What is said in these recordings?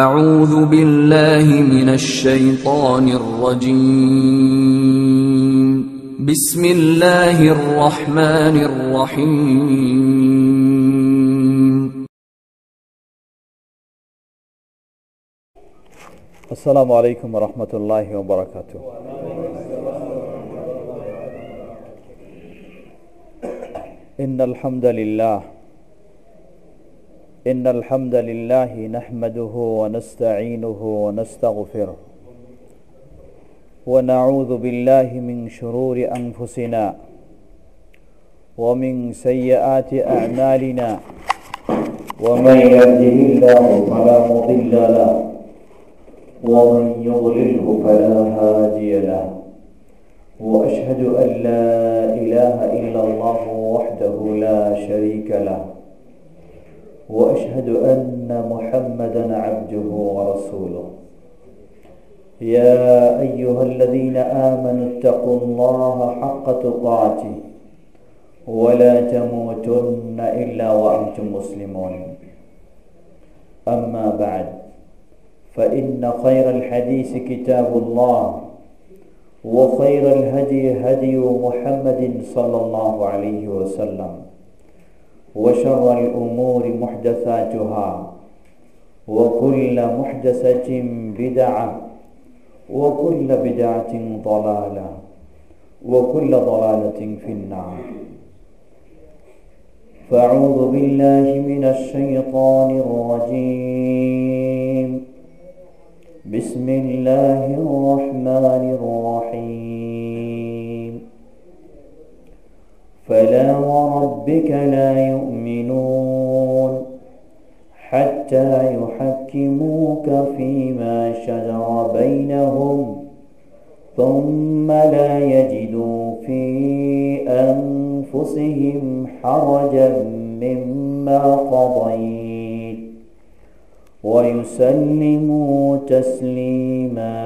أعوذ بالله من الشيطان الرجيم. بسم الله الرحمن الرحيم. السلام عليكم ورحمة الله وبركاته. إن الحمد لله نحمده ونستعينه ونستغفره ونعوذ بالله من شرور أنفسنا ومن سيئات أعمالنا ومن يهده الله فلا مضل له ومن يضلله فلا هادي له وأشهد أن لا إله إلا الله وحده لا شريك له وأشهد أن محمدا عبده ورسوله. يا أيها الذين آمنوا اتقوا الله حق تقاته ولا تموتن إلا وأنتم مسلمون. أما بعد، فإن خير الحديث كتاب الله وخير الهدي هدي محمد صلى الله عليه وسلم وشر الأمور محدثاتها وكل محدثة بدعة وكل بدعة ضلالة وكل ضلالة في النار. فأعوذ بالله من الشيطان الرجيم. بسم الله الرحمن الرحيم. فلا وربك لا يؤمنون حتى يحكموك فيما شجر بينهم ثم لا يجدوا في أنفسهم حرجا مما قضيت ويسلموا تسليما.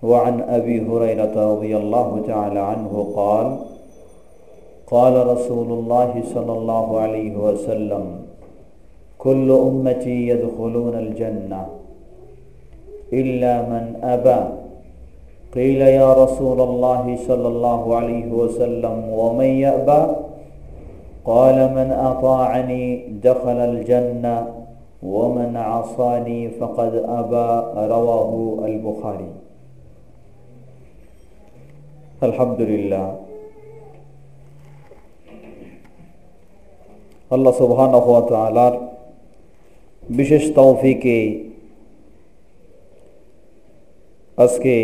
وعن أبي هريرة رضي الله تعالى عنه قال: قال رسول الله صلى الله عليه وسلم: كل أمتي يدخلون الجنة إلا من أبى. قيل يا رسول الله صلى الله عليه وسلم ومن يأبى؟ قال: من أطاعني دخل الجنة ومن عصاني فقد أبى. رواه البخاري. আলহামদুলিল্লাহ, আল্লাহ সুবহানাহু ওয়া তাআলার বিশেষ তৌফিকে আজকে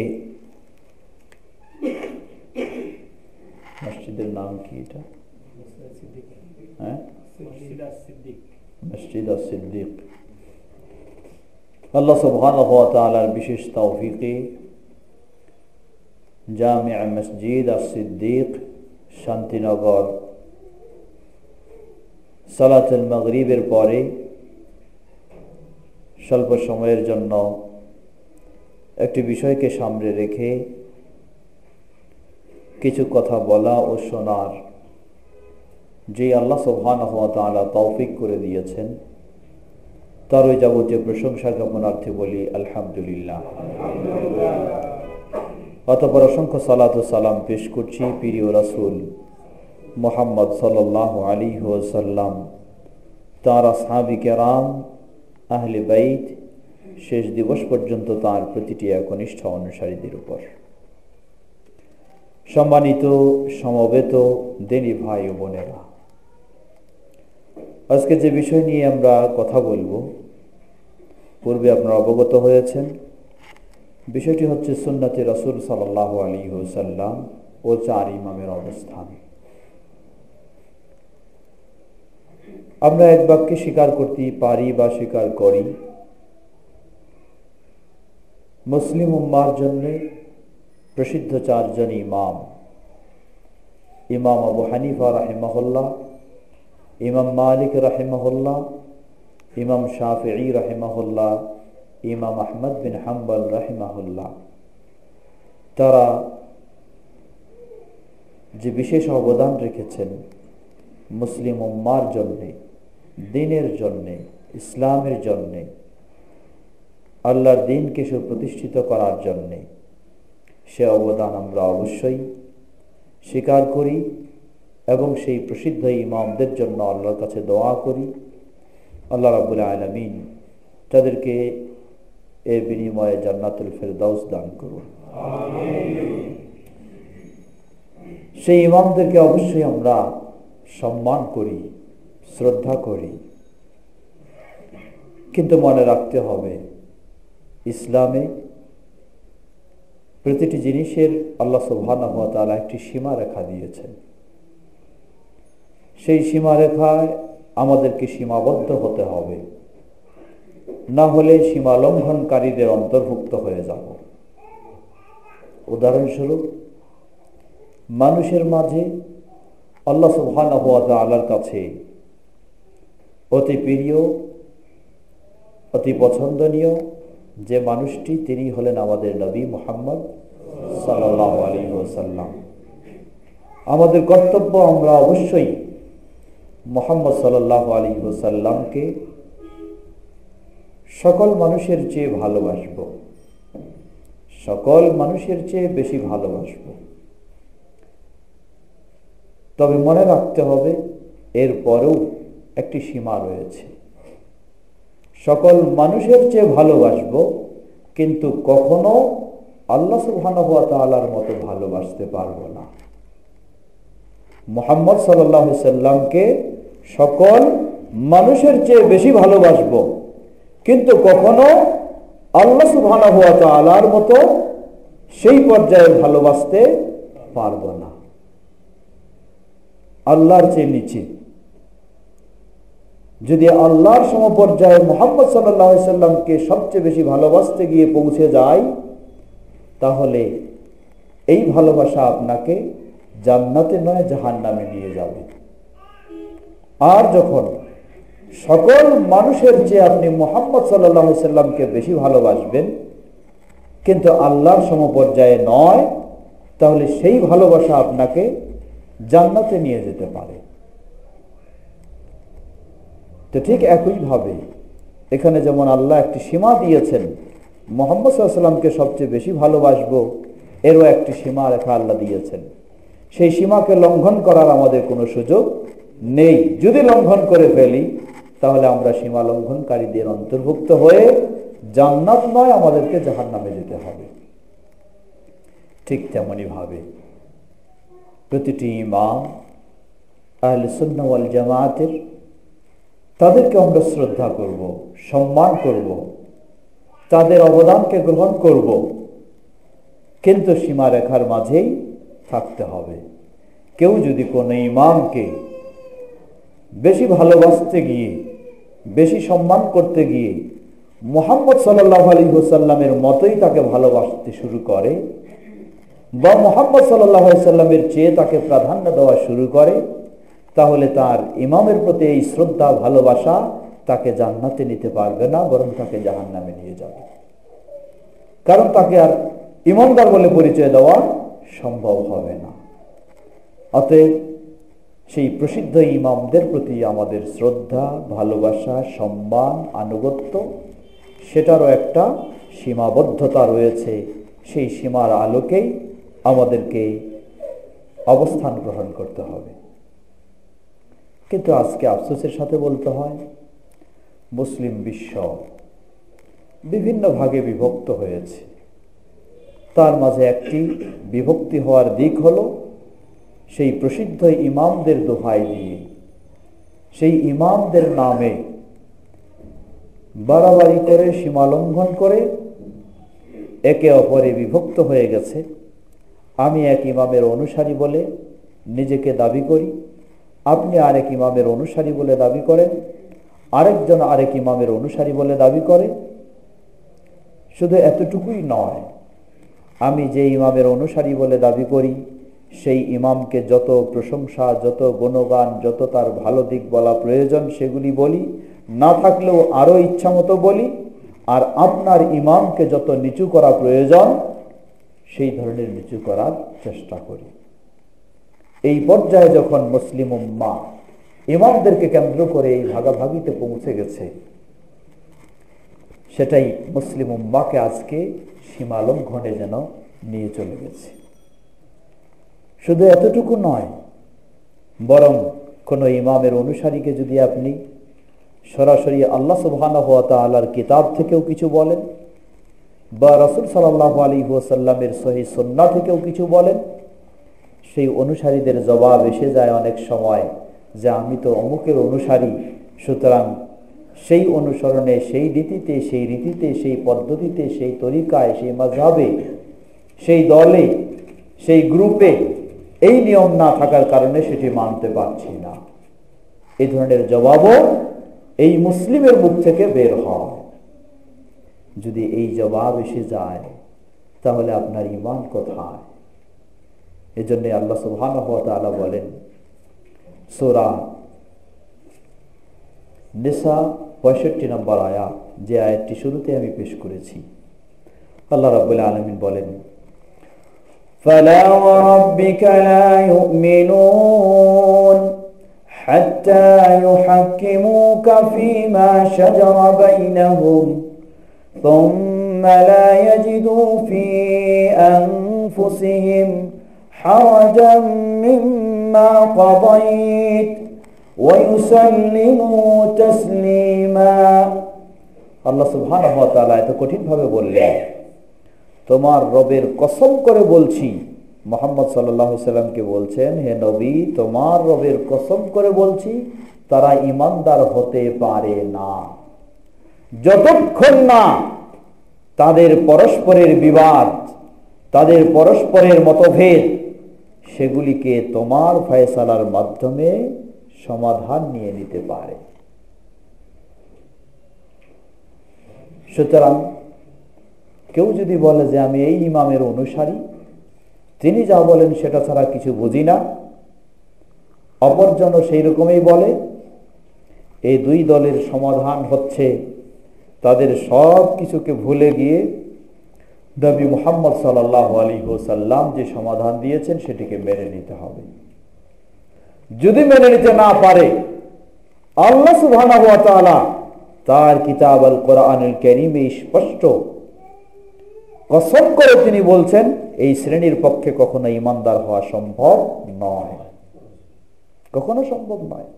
মসজিদের নাম কি? এটা মসজিদ আস-সিদ্দিক। আল্লাহ সুবহানাহু ওয়া তাআলার বিশেষ তৌফিকে জামিয়া মসজিদ আস-সিদ্দিক শান্তিনগর সালাতুল মাগরিবের পরে স্বল্প সময়ের জন্য একটি বিষয়কে সামনে রেখে কিছু কথা বলা ও শোনার যে আল্লাহ সুবহানাহু ওয়া তাআলা তৌফিক করে দিয়েছেন, তার ওই যাবতীয় প্রশংসা জ্ঞাপনার্থে বলি আলহামদুলিল্লাহ। অতঃপর অসংখ্য সালাত ও সালাম পেশ করছি প্রিয় রাসূল মুহাম্মদ সাল্লাল্লাহু আলাইহি ওয়াসাল্লাম, তাঁর আসহাবী কেরাম, আহলে বাইত, শেষ দিবস পর্যন্ত তাঁর প্রতিটি একনিষ্ঠ অনুসারীদের উপর। সম্মানিত সমবেত দিনী ভাই ও বোনেরা, আজকে যে বিষয় নিয়ে আমরা কথা বলবো, পূর্বে আপনারা অবগত হয়েছেন। বিষয়টি হচ্ছে সুন্নতে রাসূল সাল্লাল্লাহু আলাইহি ওয়াসাল্লাম ও চার ইমামের অবস্থান। আমরা এক বাক্যে স্বীকার করতে পারি বা স্বীকার করি, মুসলিম উম্মার জন্য প্রসিদ্ধ চারজন ইমাম, ইমাম আবু হানিফা রাহিমাহুল্লাহ, ইমাম মালিক রাহিমাহুল্লাহ, ইমাম শাফিঈ রাহিমাহুল্লাহ, ইমাম আহমদ বিন হাম্বল রাহিমাহুল্লাহ, তারা যে বিশেষ অবদান রেখেছেন মুসলিম উম্মার জন্যে, দ্বীনের জন্যে, ইসলামের জন্যে, আল্লাহর দ্বীনকে সুপ্রতিষ্ঠিত করার জন্যে, সে অবদান আমরা অবশ্যই স্বীকার করি এবং সেই প্রসিদ্ধ ইমামদের জন্য আল্লাহর কাছে দোয়া করি। আল্লাহ রাব্বুল আলামিন তাদেরকে এর বিনিময়ে জান্নাতুল ফেরদাউস দান করুন। সেই ইমামদেরকে অবশ্যই আমরা সম্মান করি, শ্রদ্ধা করি, কিন্তু মনে রাখতে হবে ইসলামে প্রতিটি জিনিসের আল্লাহ সুবহানাহু ওয়া তাআলা একটি সীমারেখা দিয়েছেন। সেই সীমারেখায় আমাদেরকে সীমাবদ্ধ হতে হবে, না হলে সীমা লঙ্ঘনকারীদের অন্তর্ভুক্ত হয়ে যাব। উদাহরণস্বরূপ, মানুষের মাঝে আল্লাহ সুবহানাহু ওয়া তাআলার কাছে অতি প্রিয়, অতি পছন্দনীয় যে মানুষটি, তিনি হলেন আমাদের নবী মুহাম্মদ সাল্লাল্লাহু আলাইহি ওয়াসাল্লাম। আমাদের কর্তব্য আমরা অবশ্যই মুহাম্মদ সাল্লাল্লাহু আলাইহি ওয়াসাল্লামকে সকল মানুষের চেয়ে ভালোবাসব, সকল মানুষের চেয়ে বেশি ভালোবাসব। তবে মনে রাখতে হবে এরপরেও একটি সীমা রয়েছে। সকল মানুষের চেয়ে ভালোবাসব, কিন্তু কখনো আল্লাহ সুবহানাহু ওয়া তাআলার মতো ভালোবাসতে পারবো না। মুহাম্মদ সাল্লাল্লাহু আলাইহি সাল্লামকে সকল মানুষের চেয়ে বেশি ভালোবাসব, কিন্তু কখনো আল্লাহ সুবহানাহু ওয়া তাআলার মতো সেই পর্যায়ে ভালোবাসতে পারবো না। আল্লাহর চেয়ে নিচে যদি আল্লাহর সমপর্যায়ে মুহাম্মদ সাল্লাল্লাহু আলাইহি সাল্লামকে সবচেয়ে বেশি ভালোবাসতে গিয়ে পৌঁছে যায়, তাহলে এই ভালোবাসা আপনাকে জান্নাতে নয় জাহান্নামে নিয়ে যাবে। আর যখন সকল মানুষের চেয়ে আপনি মুহাম্মদ সাল্লাল্লাহু আলাইহি সাল্লামকে বেশি ভালোবাসবেন, কিন্তু আল্লাহর সমপর্যায়ে নয়, তাহলে সেই ভালোবাসা আপনাকে জান্নাতে নিয়ে যেতে পারে। তো ঠিক একইভাবে এখানে যেমন আল্লাহ একটি সীমা দিয়েছেন, মুহাম্মদ সাল্লাল্লাহু আলাইহি সাল্লামকে সবচেয়ে বেশি ভালোবাসবো, এরও একটি সীমা রেখা আল্লাহ দিয়েছেন। সেই সীমাকে লঙ্ঘন করার আমাদের কোনো সুযোগ নেই। যদি লঙ্ঘন করে ফেলি, তাহলে আমরা সীমা লঙ্ঘনকারীদের অন্তর্ভুক্ত হয়ে জান্নাত নয়, আমাদেরকে জাহান্নামে যেতে হবে। ঠিক তেমনি ভাবে প্রতিটি ইমাম আহলে সুন্নাহ ওয়াল জামাতের, তাদেরকে আমরা শ্রদ্ধা করব, সম্মান করব, তাদের অবদানকে গ্রহণ করব, কিন্তু সীমারেখার মাঝেই থাকতে হবে। কেউ যদি কোনো ইমামকে বেশি ভালোবাসতে গিয়ে, বেশি সম্মান করতে গিয়ে মুহাম্মদ সাল্লাল্লাহু আলাইহি ওয়াসাল্লামের মতোই তাকে ভালোবাসতে শুরু করে, বা মুহাম্মদ সাল্লাল্লাহু আলাইহি ওয়াসাল্লামের চেয়ে তাকে প্রাধান্য দেওয়া শুরু করে, তাহলে তার ইমামের প্রতি এই শ্রদ্ধা, ভালোবাসা তাকে জান্নাতে নিতে পারবে না, বরং তাকে জাহান্নামে নিয়ে যাবে। কারণ তাকে আর ইমানদার বলে পরিচয় দেওয়া সম্ভব হবে না। অতএব সেই প্রসিদ্ধ ইমামদের প্রতি আমাদের শ্রদ্ধা, ভালোবাসা, সম্মান, আনুগত্য, সেটারও একটা সীমাবদ্ধতা রয়েছে। সেই সীমার আলোকেই আমাদেরকে অবস্থান গ্রহণ করতে হবে। কিন্তু আজকে আফসোসের সাথে বলতে হয়, মুসলিম বিশ্ব বিভিন্ন ভাগে বিভক্ত হয়েছে। তার মাঝে একটি বিভক্তি হওয়ার দিক হলো সেই প্রসিদ্ধ ইমামদের দোহাই দিয়ে, সেই ইমামদের নামে বাড়াবাড়ি করে, সীমালঙ্ঘন করে একে অপরে বিভক্ত হয়ে গেছে। আমি এক ইমামের অনুসারী বলে নিজেকে দাবি করি, আপনি আরেক ইমামের অনুসারী বলে দাবি করেন, আরেকজন আরেক ইমামের অনুসারী বলে দাবি করে। শুধু এতটুকুই নয়, আমি যে ইমামের অনুসারী বলে দাবি করি, সেই ইমামকে যত প্রশংসা, যত গুণগান, যত তার ভালো দিক বলা প্রয়োজন সেগুলি বলি, না থাকলেও আরও ইচ্ছামতো বলি। আর আপনার ইমামকে যত নিচু করা প্রয়োজন সেই ধরনের নিচু করার চেষ্টা করি। এই পর্যায়ে যখন মুসলিম উম্মাহ ইমামদেরকে কেন্দ্র করে এই ভাগাভাগিতে পৌঁছে গেছে, সেটাই মুসলিম উম্মাহকে আজকে সীমা লঙ্ঘনে যেন নিয়ে চলে গেছে। শুধু এতটুকু নয়, বরং কোন ইমামের অনুসারীকে যদি আপনি সরাসরি আল্লাহ সুবহানাহু ওয়া তাআলার কিতাব থেকেও কিছু বলেন বা রাসূল সাল্লাল্লাহু আলাইহি ওয়াসাল্লামের সহিহ সুন্নাহ থেকেও কিছু বলেন, সেই অনুসারীদের জবাব এসে যায় অনেক সময় যে আমি তো অমুকের অনুসারী, সুতরাং সেই অনুসরণে, সেই রীতিতে, সেই পদ্ধতিতে, সেই তরিকায়, সেই মাযহাবে, সেই দলে, সেই গ্রুপে এই নিয়ম না থাকার কারণে সেটি মানতে পারছি না। এই ধরনের জবাবও এই মুসলিমের মুখ থেকে বের হয়। যদি এই জবাব এসে যায় তাহলে আপনার ঈমান কোথায়? এজন্য আল্লাহ সুবহানাহু ওয়া তাআলা বলেন সূরা নিসা 65 নম্বর আয়াত, যে আয়াতটি শুরুতে আমি পেশ করেছি। আল্লাহ রাব্বুল আলামিন বলেন, ফালা ওয়া রাব্বিকা লা ইউমিনুন হাত্তা ইউহাক্কিমুকা ফীমা শাজারা বাইনাহুম থুম্মা লা ইয়াজিদু ফী আনফুসিহিম হারাজাম মিম্মা কাদাইত ওয়া ইউসাল্লিমু তাসলিমা। আল্লাহ সুবহানাহু ওয়া তাআলা এত কঠিন ভাবে বললেন, তোমার রবের কসম করে বলছি, মুহাম্মদ সাল্লাল্লাহু আলাইহি সাল্লামকে বলছেন, হে নবী, তোমার রবের কসম করে বলছি, তারা ঈমানদার হতে পারে না যতক্ষণ না তাদের পরস্পরের বিবাদ, তাদের পরস্পরের মতভেদ, সেগুলিকে তোমার ফয়সালার মাধ্যমে সমাধান নিয়ে নিতে পারে। সুতরাং কেউ যদি বলে যে আমি এই ইমামের অনুসারী, তিনি যা বলেন সেটা ছাড়া কিছু বুঝি না, অপরজন সেই রকমই বলে, এই দুই দলের সমাধান হচ্ছে তাদের সব কিছুকে ভুলে গিয়ে নবী মুহাম্মদ সাল্লাল্লাহু আলাইহি ওয়াসাল্লাম যে সমাধান দিয়েছেন সেটিকে মেনে নিতে হবে। যদি মেনে নিতে না পারে, আল্লাহ সুবহানাহু ওয়া তাআলা তার কিতাব আল কোরআনুল কারীমে স্পষ্ট কসম করে তিনি বলছেন, এই শ্রেণীর পক্ষে কখনো ঈমানদার হওয়া সম্ভব নয়, কখনো সম্ভব নয়।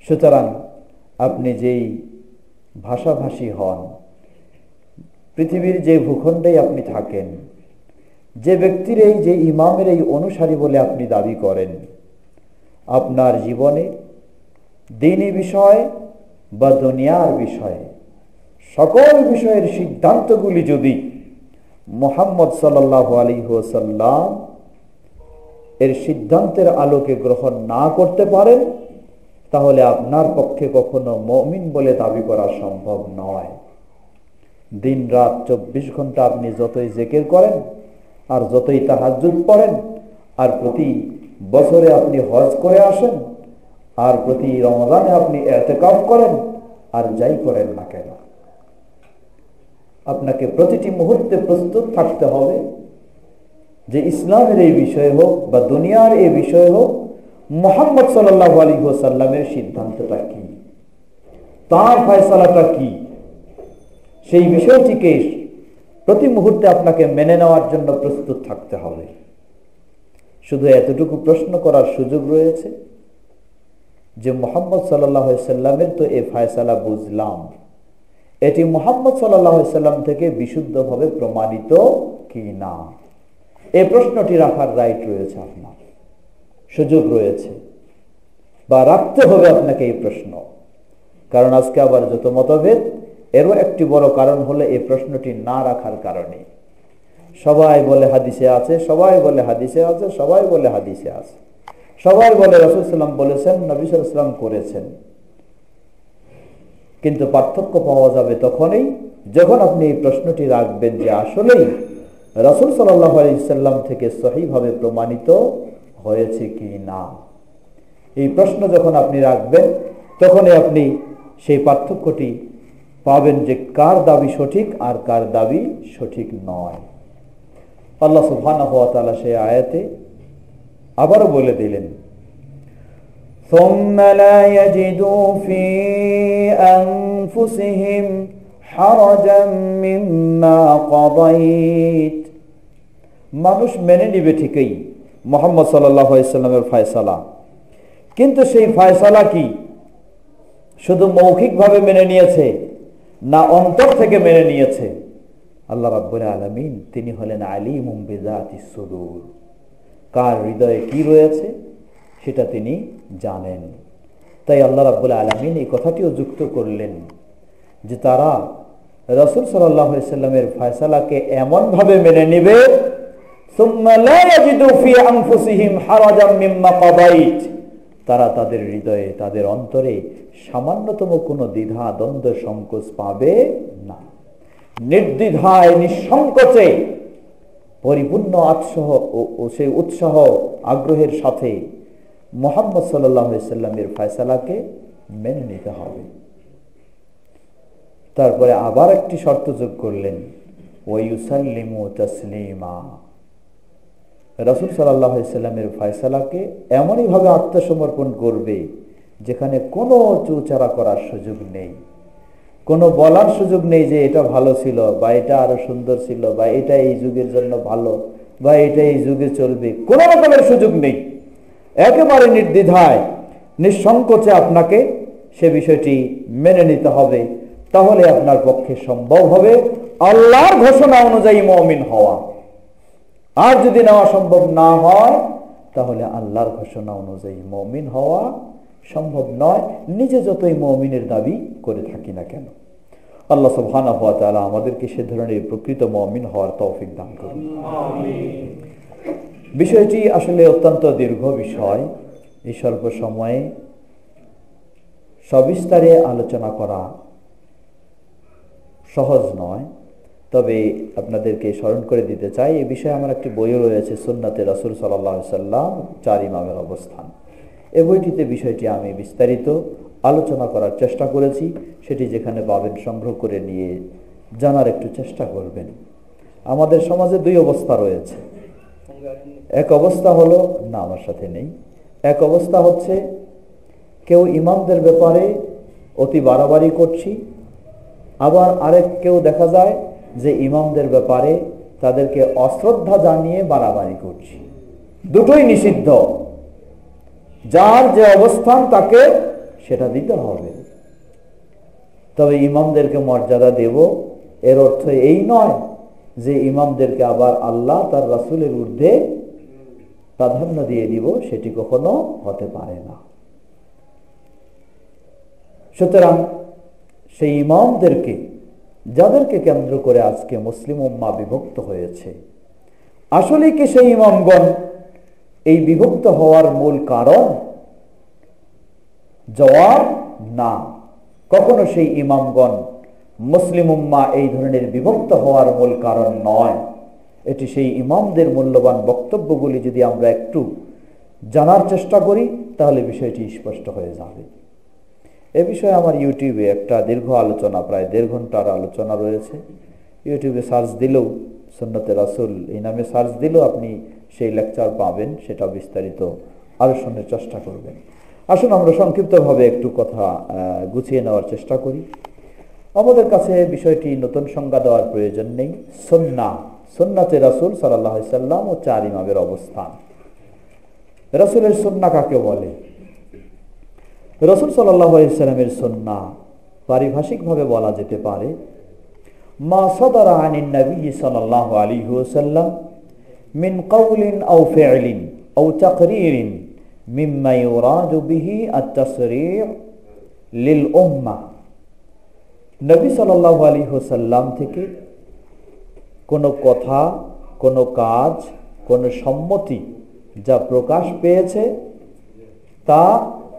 সুতরাং আপনি যেই ভাষাভাষী হন, পৃথিবীর যে ভূখণ্ডেই আপনি থাকেন, যে ব্যক্তির এই যে ইমামের এই অনুসারী বলে আপনি দাবি করেন, আপনার জীবনে দ্বীনি বিষয় বা দুনিয়ার বিষয়ে সকল বিষয়ের সিদ্ধান্তগুলি যদি মুহাম্মদ সাল্লাল্লাহু আলাইহি ওয়াসাল্লাম এর সিদ্ধান্তের আলোকে গ্রহণ না করতে পারেন, তাহলে আপনার পক্ষে কখনো মুমিন বলে দাবি করা সম্ভব নয়। দিন রাত 24 ঘন্টা আপনি যতই জিকির করেন, আর যতই তাহাজ্জুদ পড়েন, আর প্রতি বছরে আপনি হজ করে আসেন, আর প্রতি রমজানে আপনি ইতিকাফ করেন, আর যাই করেন না কেন, আপনাকে প্রতিটি মুহূর্তে প্রস্তুত থাকতে হবে যে ইসলামের এই বিষয় হোক বা দুনিয়ার এই বিষয় হোক, মুহাম্মদ সাল্লাল্লাহু আলাইহি ওয়াসাল্লামের সিদ্ধান্তটা কি, তার ফয়সালাটা কি, সেই বিষয়টিকে প্রতি মুহূর্তে আপনাকে মেনে নেওয়ার জন্য প্রস্তুত থাকতে হবে। শুধু এতটুকু প্রশ্ন করার সুযোগ রয়েছে যে মুহাম্মদ সাল্লাল্লাহু আলাইহি ওয়াসাল্লামের তো এই ফয়সালা বুঝলাম, এটি মুহাম্মদ সাল্লাল্লাহু আলাইহি ওয়াসাল্লাম থেকে বিশুদ্ধভাবে প্রমাণিত কি না, এই প্রশ্নটি রাখার রাইট রয়েছে, আপনার সুযোগ রয়েছে, বা রাখতে হবে আপনাকে এই প্রশ্ন। কারণ আজকে আবার যত মতভেদ, এরও একটি বড় কারণ হলো এই প্রশ্নটি না রাখার কারণে। সবাই বলে হাদিসে আছে, সবাই বলে হাদিসে আছে, সবাই বলে হাদিসে আছে, সবাই বলে রাসূল সাল্লাল্লাহু আলাইহি ওয়াসাল্লাম বলেছেন, নবী সাল্লাল্লাহু আলাইহি ওয়াসাল্লাম করেছেন। কিন্তু পার্থক্য পাওয়া যাবে তখনই যখন আপনি এই প্রশ্নটি রাখবেন যে আসলেই রাসূল সাল্লাল্লাহু আলাইহি ওয়াসাল্লাম থেকে সহিভাবে প্রমাণিত হয়েছে কি না। এই প্রশ্ন যখন আপনি রাখবেন, তখনই আপনি সেই পার্থক্যটি পাবেন যে কার দাবি সঠিক আর কার দাবি সঠিক নয়। আল্লাহ সুবহানাহু ওয়া তাআলা সেই আয়াতে আবারও বলে দিলেন, ثم لا يجدوا في أنفسهم حرجا مما قضيت। মানুষ মেনে নিবে ঠিকই মুহাম্মদ সাল্লাল্লাহু আলাইহি সাল্লামের ফয়সালা, কিন্তু সেই ফয়সালা কি শুধু মৌখিকভাবে মেনে নিয়েছে না অন্তর থেকে মেনে নিয়েছে? আল্লাহ রাব্বুল আলামিন তিনি হলেন আলিমুম বিযাতিস সুদূর, কার হৃদয়ে কি রয়েছে সেটা তিনি জানেন। তাই আল্লাহ রাব্বুল আলামিন এই কথাটিও যুক্ত করলেন যে তারা রাসূল সাল্লাল্লাহু আলাইহি সাল্লামের ফয়সালাকে এমন ভাবে মেনে নেবে সুম্মা লা ইয়াজিদু ফি আনফুসিহিম হারাজাম মিম্মা কাদাইত, তারা তাদের হৃদয়ে তাদের অন্তরে সামান্যতম কোনো দ্বিধা দ্বন্দ্ব সংকোচ পাবে না। নির্দ্বিধায় নিঃসংকোচে পরিপূর্ণ আত্মসহ ও সেই উৎসাহ আগ্রহের সাথে মুহাম্মদ সাল্লাল্লাহু আলাইহি সাল্লামের ফয়সালাকে মেনে নিতে হবে। তারপরে আবার একটি শর্ত যোগ করলেন, ওয়া ইউসাল্লিমু তাসলিমা, রাসূল সাল্লাল্লাহু আলাইহি সাল্লামের ফয়সালাকে এমনই ভাবে আত্মসমর্পণ করবে যেখানে কোনো চুচারা করার সুযোগ নেই, কোনো বলার সুযোগ নেই যে এটা ভালো ছিল বা এটা আরো সুন্দর ছিল বা এটা এই যুগের জন্য ভালো বা এটা এই যুগে চলবে, কোনো রকমের সুযোগ নেই। একেবারে নির্দ্বিধায় নিঃসংকোচে আপনাকে সে বিষয়টি মেনে নিতে হবে, তাহলে আপনার পক্ষে সম্ভব হবে আল্লাহর ঘোষণা অনুযায়ী মুমিন হওয়া। আর যদি নেওয়া সম্ভব না হয় তাহলে আল্লাহর ঘোষণা অনুযায়ী মুমিন হওয়া সম্ভব নয়, নিজে যতই মুমিনের দাবি করে থাকি না কেন। আল্লাহ সুবহানাহু ওয়া তাআলা আমাদেরকে সে ধরনের প্রকৃত মুমিন হওয়ার তৌফিক দান করুন। বিষয়টি আসলে অত্যন্ত দীর্ঘ বিষয়, এই স্বল্প সময়ে সবিস্তারে আলোচনা করা সহজ নয়। তবে আপনাদেরকে স্মরণ করে দিতে চাই, এই বিষয়ে আমার একটি বইও রয়েছে, সুন্নাতে রাসূল সাল্লাল্লাহু আলাইহি সাল্লাম 4 ইমামের অবস্থান। এই বইটিতে বিষয়টি আমি বিস্তারিত আলোচনা করার চেষ্টা করেছি, সেটি যেখানে পাবেন সংগ্রহ করে নিয়ে জানার একটু চেষ্টা করবেন। আমাদের সমাজে 2 অবস্থা রয়েছে। এক অবস্থা হলো, না আমার সাথে নেই, এক অবস্থা হচ্ছে কেউ ইমামদের ব্যাপারে অতি বাড়াবাড়ি করছি, আবার আরেক কেউ দেখা যায় যে ইমামদের ব্যাপারে তাদেরকে অশ্রদ্ধা জানিয়ে বাড়াবাড়ি করছি। দুটোই নিষিদ্ধ, যার যে অবস্থান তাকে সেটা দিতে হবে। তবে ইমামদেরকে মর্যাদা দেব এর অর্থ এই নয় যে ইমামদেরকে আবার আল্লাহ তার রাসূলের ঊর্ধ্বে প্রাধান্য দিয়ে দিব, সেটি কখনো হতে পারে না। সুতরাং সেই ইমামদেরকে, যাদেরকে কেন্দ্র করে আজকে মুসলিম উম্মাহ বিভক্ত হয়েছে, আসলে কি সেই ইমামগণ এই বিভক্ত হওয়ার মূল কারণ? জবাব না, কখনো সেই ইমামগণ মুসলিম উম্মাহ এই ধরনের বিভক্ত হওয়ার মূল কারণ নয়। এটি সেই ইমামদের মূল্যবান বক্তব্যগুলি যদি আমরা একটু জানার চেষ্টা করি তাহলে বিষয়টি স্পষ্ট হয়ে যাবে। এ বিষয়ে আমার ইউটিউবে একটা দীর্ঘ আলোচনা, প্রায় 1.5 ঘন্টার আলোচনা রয়েছে। ইউটিউবে সার্চ দিলেও, সুন্নতে রাসূল এই নামে সার্চ দিলেও আপনি সেই লেকচার পাবেন, সেটা বিস্তারিত আলোচনার চেষ্টা করবেন। আসুন আমরা সংক্ষিপ্তভাবে একটু কথা গুছিয়ে নেওয়ার চেষ্টা করি। আমাদের কাছে বিষয়টি নতুন সংজ্ঞা দেওয়ার প্রয়োজন নেই। সুন্নাহ, সুন্নাতে রাসূল সাল্লাল্লাহু আলাইহি সাল্লাম ও 4 ইমামের অবস্থান। রাসূলের সুন্নাহ কাকে বলে? রাসূল সাল্লাল্লাহু আলাইহি সাল্লামের সুন্নাহ পারিভাষিকভাবে বলা যেতে পারে মা সাদারা আনিন নবী সাল্লাল্লাহু আলাইহি ওয়াসাল্লাম মিন কাওলিন আও ফি'লিন আও তাকরীরিন মিম্মা ইউরাদু বিহি আত-তাসরী' লিল উম্মাহ। নবী সাল্লাল্লাহু আলাইহি ওয়াসাল্লাম থেকে কোনো কথা, কোনো কাজ, কোনো সম্মতি যা প্রকাশ পেয়েছে তা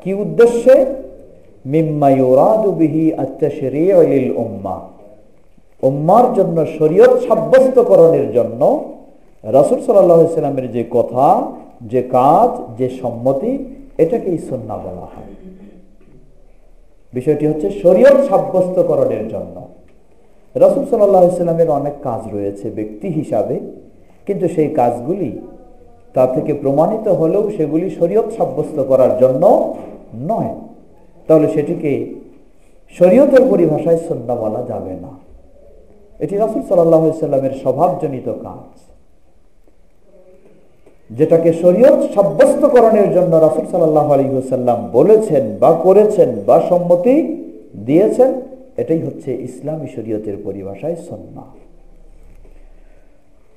কি উদ্দেশ্যে? মিম্মা ইউরাদু বিহি আত-তাশরী' লিল উম্মাহ, উম্মার জন্য শরীয়ত সাব্যস্তকরণের জন্য রাসূল সাল্লাল্লাহু আলাইহি সাল্লামের যে কথা, যে কাজ, যে সম্মতি, এটাকেই সুন্নাহ বলা হয়। বিষয়টি হচ্ছে শরীয়ত সাব্যস্তকরণের জন্য। রাসূল সাল্লাল্লাহু আলাইহি সাল্লামের অনেক কাজ রয়েছে ব্যক্তি হিসাবে, কিন্তু সেই কাজগুলি তা থেকে প্রমাণিত হলেও সেগুলি শরীয়ত সাব্যস্ত করার জন্য নয়, তাহলে সেটিকে শরীয়তের পরিভাষায় সুন্নাহ বলা যাবে না। এটি রাসূল সাল্লাল্লাহু আলাইহি ওয়াসাল্লামের স্বভাবজনিত কাজ, যেটাকে শরীয়ত সাব্যস্তকরণের জন্য রাসূল সাল্লাল্লাহু আলাইহি ওয়াসাল্লাম বলেছেন বা করেছেন বা সম্মতি দিয়েছেন, এটাই হচ্ছে ইসলামী শরীয়তের পরিভাষায় সুন্নাহ।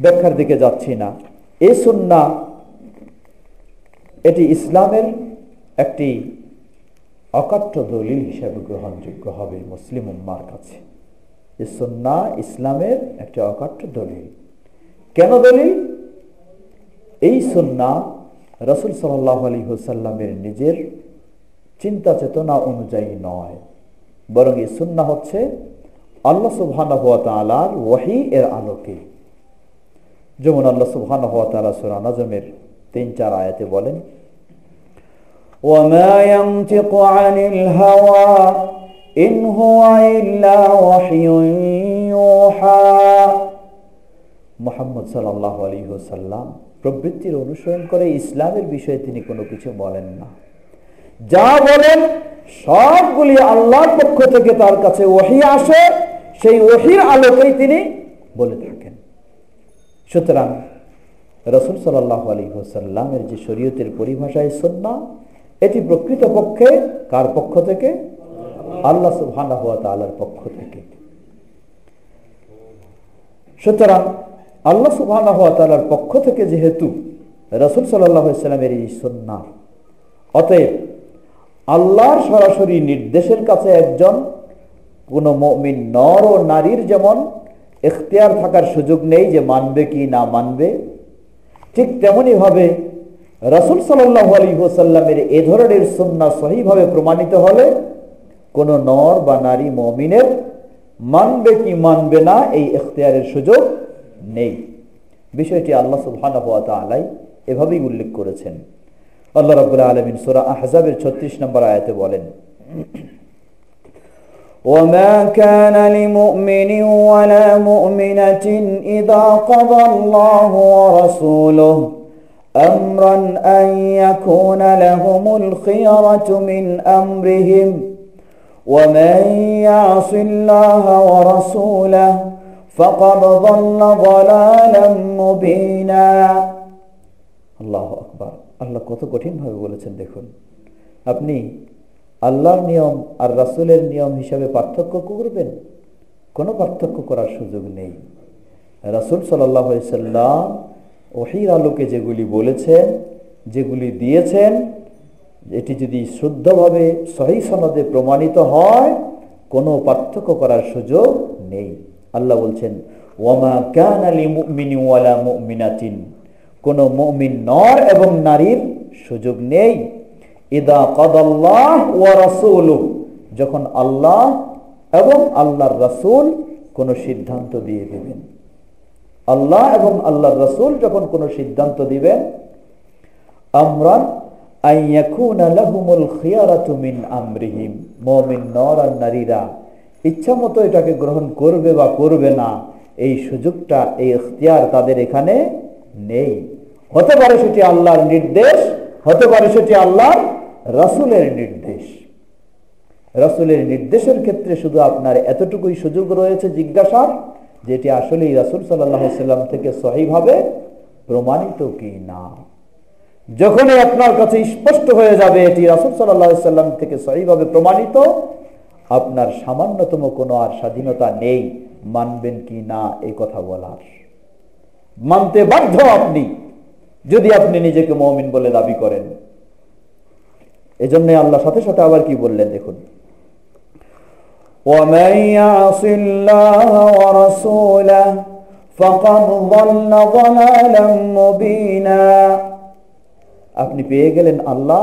ব্যাখ্যার দিকে যাচ্ছি না। এই সুন্নাহ এটি ইসলামের একটি অকাট্য দলিল হিসেবে গ্রহণযোগ্য হবে মুসলিম উম্মার কাছে। এই সুন্নাহ ইসলামের একটি অকাট্য দলিল। কেন দলিল? এই সুন্নাহ রাসূল সাল্লাল্লাহু আলাইহি ওয়াসাল্লামের নিজের চিন্তা চেতনা অনুযায়ী নয়, বরং এই সুন্নাহ হচ্ছে আল্লাহ সুবহানাহু ওয়া তাআলার ওহী এর আলোকে। যেমন আল্লাহ সুবহানাহু ওয়া তাআলা সূরা নাজমের ৩-৪ আয়াতে বলেন, ওয়ামা ইয়ানতিকু আনিল হাওয়া ইন হুয়া ইল্লা ওয়াহয়ুন ইউহা। মুহাম্মদ সাল্লাল্লাহু আলাইহি ওয়াসাল্লাম প্রবৃত্তির অনুসরণ করে ইসলামের বিষয়ে তিনি কোনো কিছু বলেন না। যা বলেন সবগুলি আল্লাহর পক্ষ থেকে তার কাছে ওহী আসে, সেই ওহীর আলোকেই তিনি বলে থাকেন। সুতরাং রাসূল সাল্লাল্লাহু আলাইহি ওয়াসাল্লামের যে শরীয়তের পরিভাষায় সুন্নাহ, এটি প্রকৃতপক্ষে কার পক্ষ থেকে? আল্লাহ সুবহানাহু ওয়া তাআলার পক্ষ থেকে। সুতরাং আল্লাহ সুবহানাহু ওয়া তাআলার পক্ষ থেকে যেহেতু রাসূল সাল্লাল্লাহু আলাইহি ওয়াসাল্লামের এই সুন্নাহ, অতএব আল্লাহর সরাসরি নির্দেশের কাছে একজন কোন মুমিন নর ও নারীর যেমন ইখতিয়ার থাকার সুযোগ নেই যে মানবে কি না মানবে, ঠিক তেমনি ভাবে রাসূল সাল্লাল্লাহু আলাইহি ওয়াসাল্লামের এ ধরনের সুন্নাহ সহিভাবে প্রমাণিত হলে কোন নর বা নারী মুমিনের মানবে কি মানবে না এই ইখতিয়ারের সুযোগ নেই। বিষয়টি আল্লাহ সুবহানাহু ওয়া তাআলা এভাবেই উল্লেখ করেছেন। আল্লাহ রাব্বুল আলামিন সূরা আহজাবের ৩৬ নম্বর আয়াতে বলেন, وما كان لمؤمن ولا مؤمنة إذا قضى الله ورسوله أمرا أن يكون لهم الخيرة من أمرهم ومن يعص الله ورسوله فقد ضل ضلالا مبينا। আল্লাহু আকবার। আল্লাহ কত কঠিন ভাবে বলেছেন দেখুন। আপনি আল্লাহর নিয়ম আর রাসূলের নিয়ম হিসাবে পার্থক্য করবেন? কোনো পার্থক্য করার সুযোগ নেই। রাসূল সাল্লাল্লাহু আলাইহি ওয়াসাল্লাম ওহীর আলোকে যেগুলি বলেছেন, যেগুলি দিয়েছেন, এটি যদি শুদ্ধভাবে সহিহ সনদে প্রমাণিত হয়, কোনো পার্থক্য করার সুযোগ নেই। আল্লাহ বলছেন, ওয়ামা কানা লিমুমিনি ওয়ালা মুমিনাতিন, কোনো মুমিন নর এবং নারীর সুযোগ নেই। ইদা কাদাল্লাহ ওয়া রাসূলুহু, যখন আল্লাহ এবং আল্লাহর রাসূল কোনো সিদ্ধান্ত দিয়ে দেবেন। আল্লাহ এবং আল্লাহর রাসূল যখন কোনো সিদ্ধান্ত দিবেন, আমরান আইয়াকুনা লাহুমুল খিয়ারাতু মিন আমরিহিম, মুমিন নর আর নারীরা ইচ্ছা মতো এটাকে গ্রহণ করবে বা করবে না, এই সুযোগটা, এই ইখতিয়ার তাদের এখানে নেই। হতে পারে সেটি আল্লাহর নির্দেশ, হতে পারে সেটি আল্লাহর রাসূলের নির্দেশ। রাসূলের নির্দেশের ক্ষেত্রে শুধু আপনার এতটুকুই সুযোগ রয়েছে জিজ্ঞাসার, যেটি আসলেই রাসূল সাল্লাল্লাহু আলাইহি ওয়াসাল্লাম থেকে সহিভাবে প্রমাণিত কি না। যখনই আপনার কাছে স্পষ্ট হয়ে যাবে এটি রাসূল সাল্লাল্লাহু আলাইহি ওয়াসাল্লাম থেকে সহিভাবে প্রমাণিত, আপনার সামান্যতম কোনো আর স্বাধীনতা নেই মানবেন কি না এই কথা বলার। মানতে বাধ্য আপনি, যদি আপনি নিজেকে মুমিন বলে দাবি করেন। এজন্য আল্লাহ সাথে সাথে আবার কি বললেন দেখুন, وَمَن يَعْصِ اللَّهَ وَرَسُولَهُ فَقَدْ ضَلَّ ضَلَالًا مُبِينًا। আপনি পেয়ে গেলেন আল্লাহ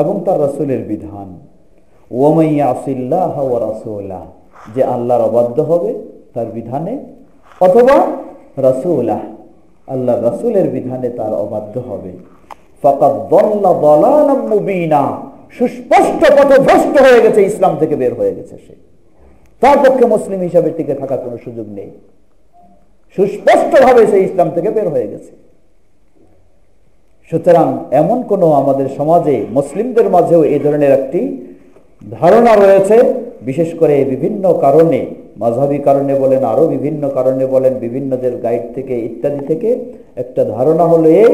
এবং তার রাসূলের বিধান। وَمَن يَعْصِ اللَّهَ وَرَسُولَهُ, যে আল্লাহর অবাধ্য হবে তার বিধানে, অথবা রাসূলাহ, আল্লাহর রাসূলের বিধানে তার অবাধ্য হবে, ফাকাদ দাল্লা দালালাম মুবিনা, সুস্পষ্ট পথভ্রষ্ট হয়ে গেছে, ইসলাম থেকে বের হয়ে গেছে সে। তার পক্ষে মুসলিম হিসাবে টিকে থাকার কোনো সুযোগ নেই। সুস্পষ্টভাবে সে ইসলাম থেকে বের হয়ে গেছে। সুতরাং এমন কোনো আমাদের সমাজে মুসলিমদের মাঝেও এই ধরনের একটি ধারণা রয়েছে, বিশেষ করে বিভিন্ন কারণে, মাযহাবী কারণে বলেন, আরও বিভিন্ন কারণে বলেন, বিভিন্নদের গাইড থেকে ইত্যাদি থেকে একটা ধারণা হলো এই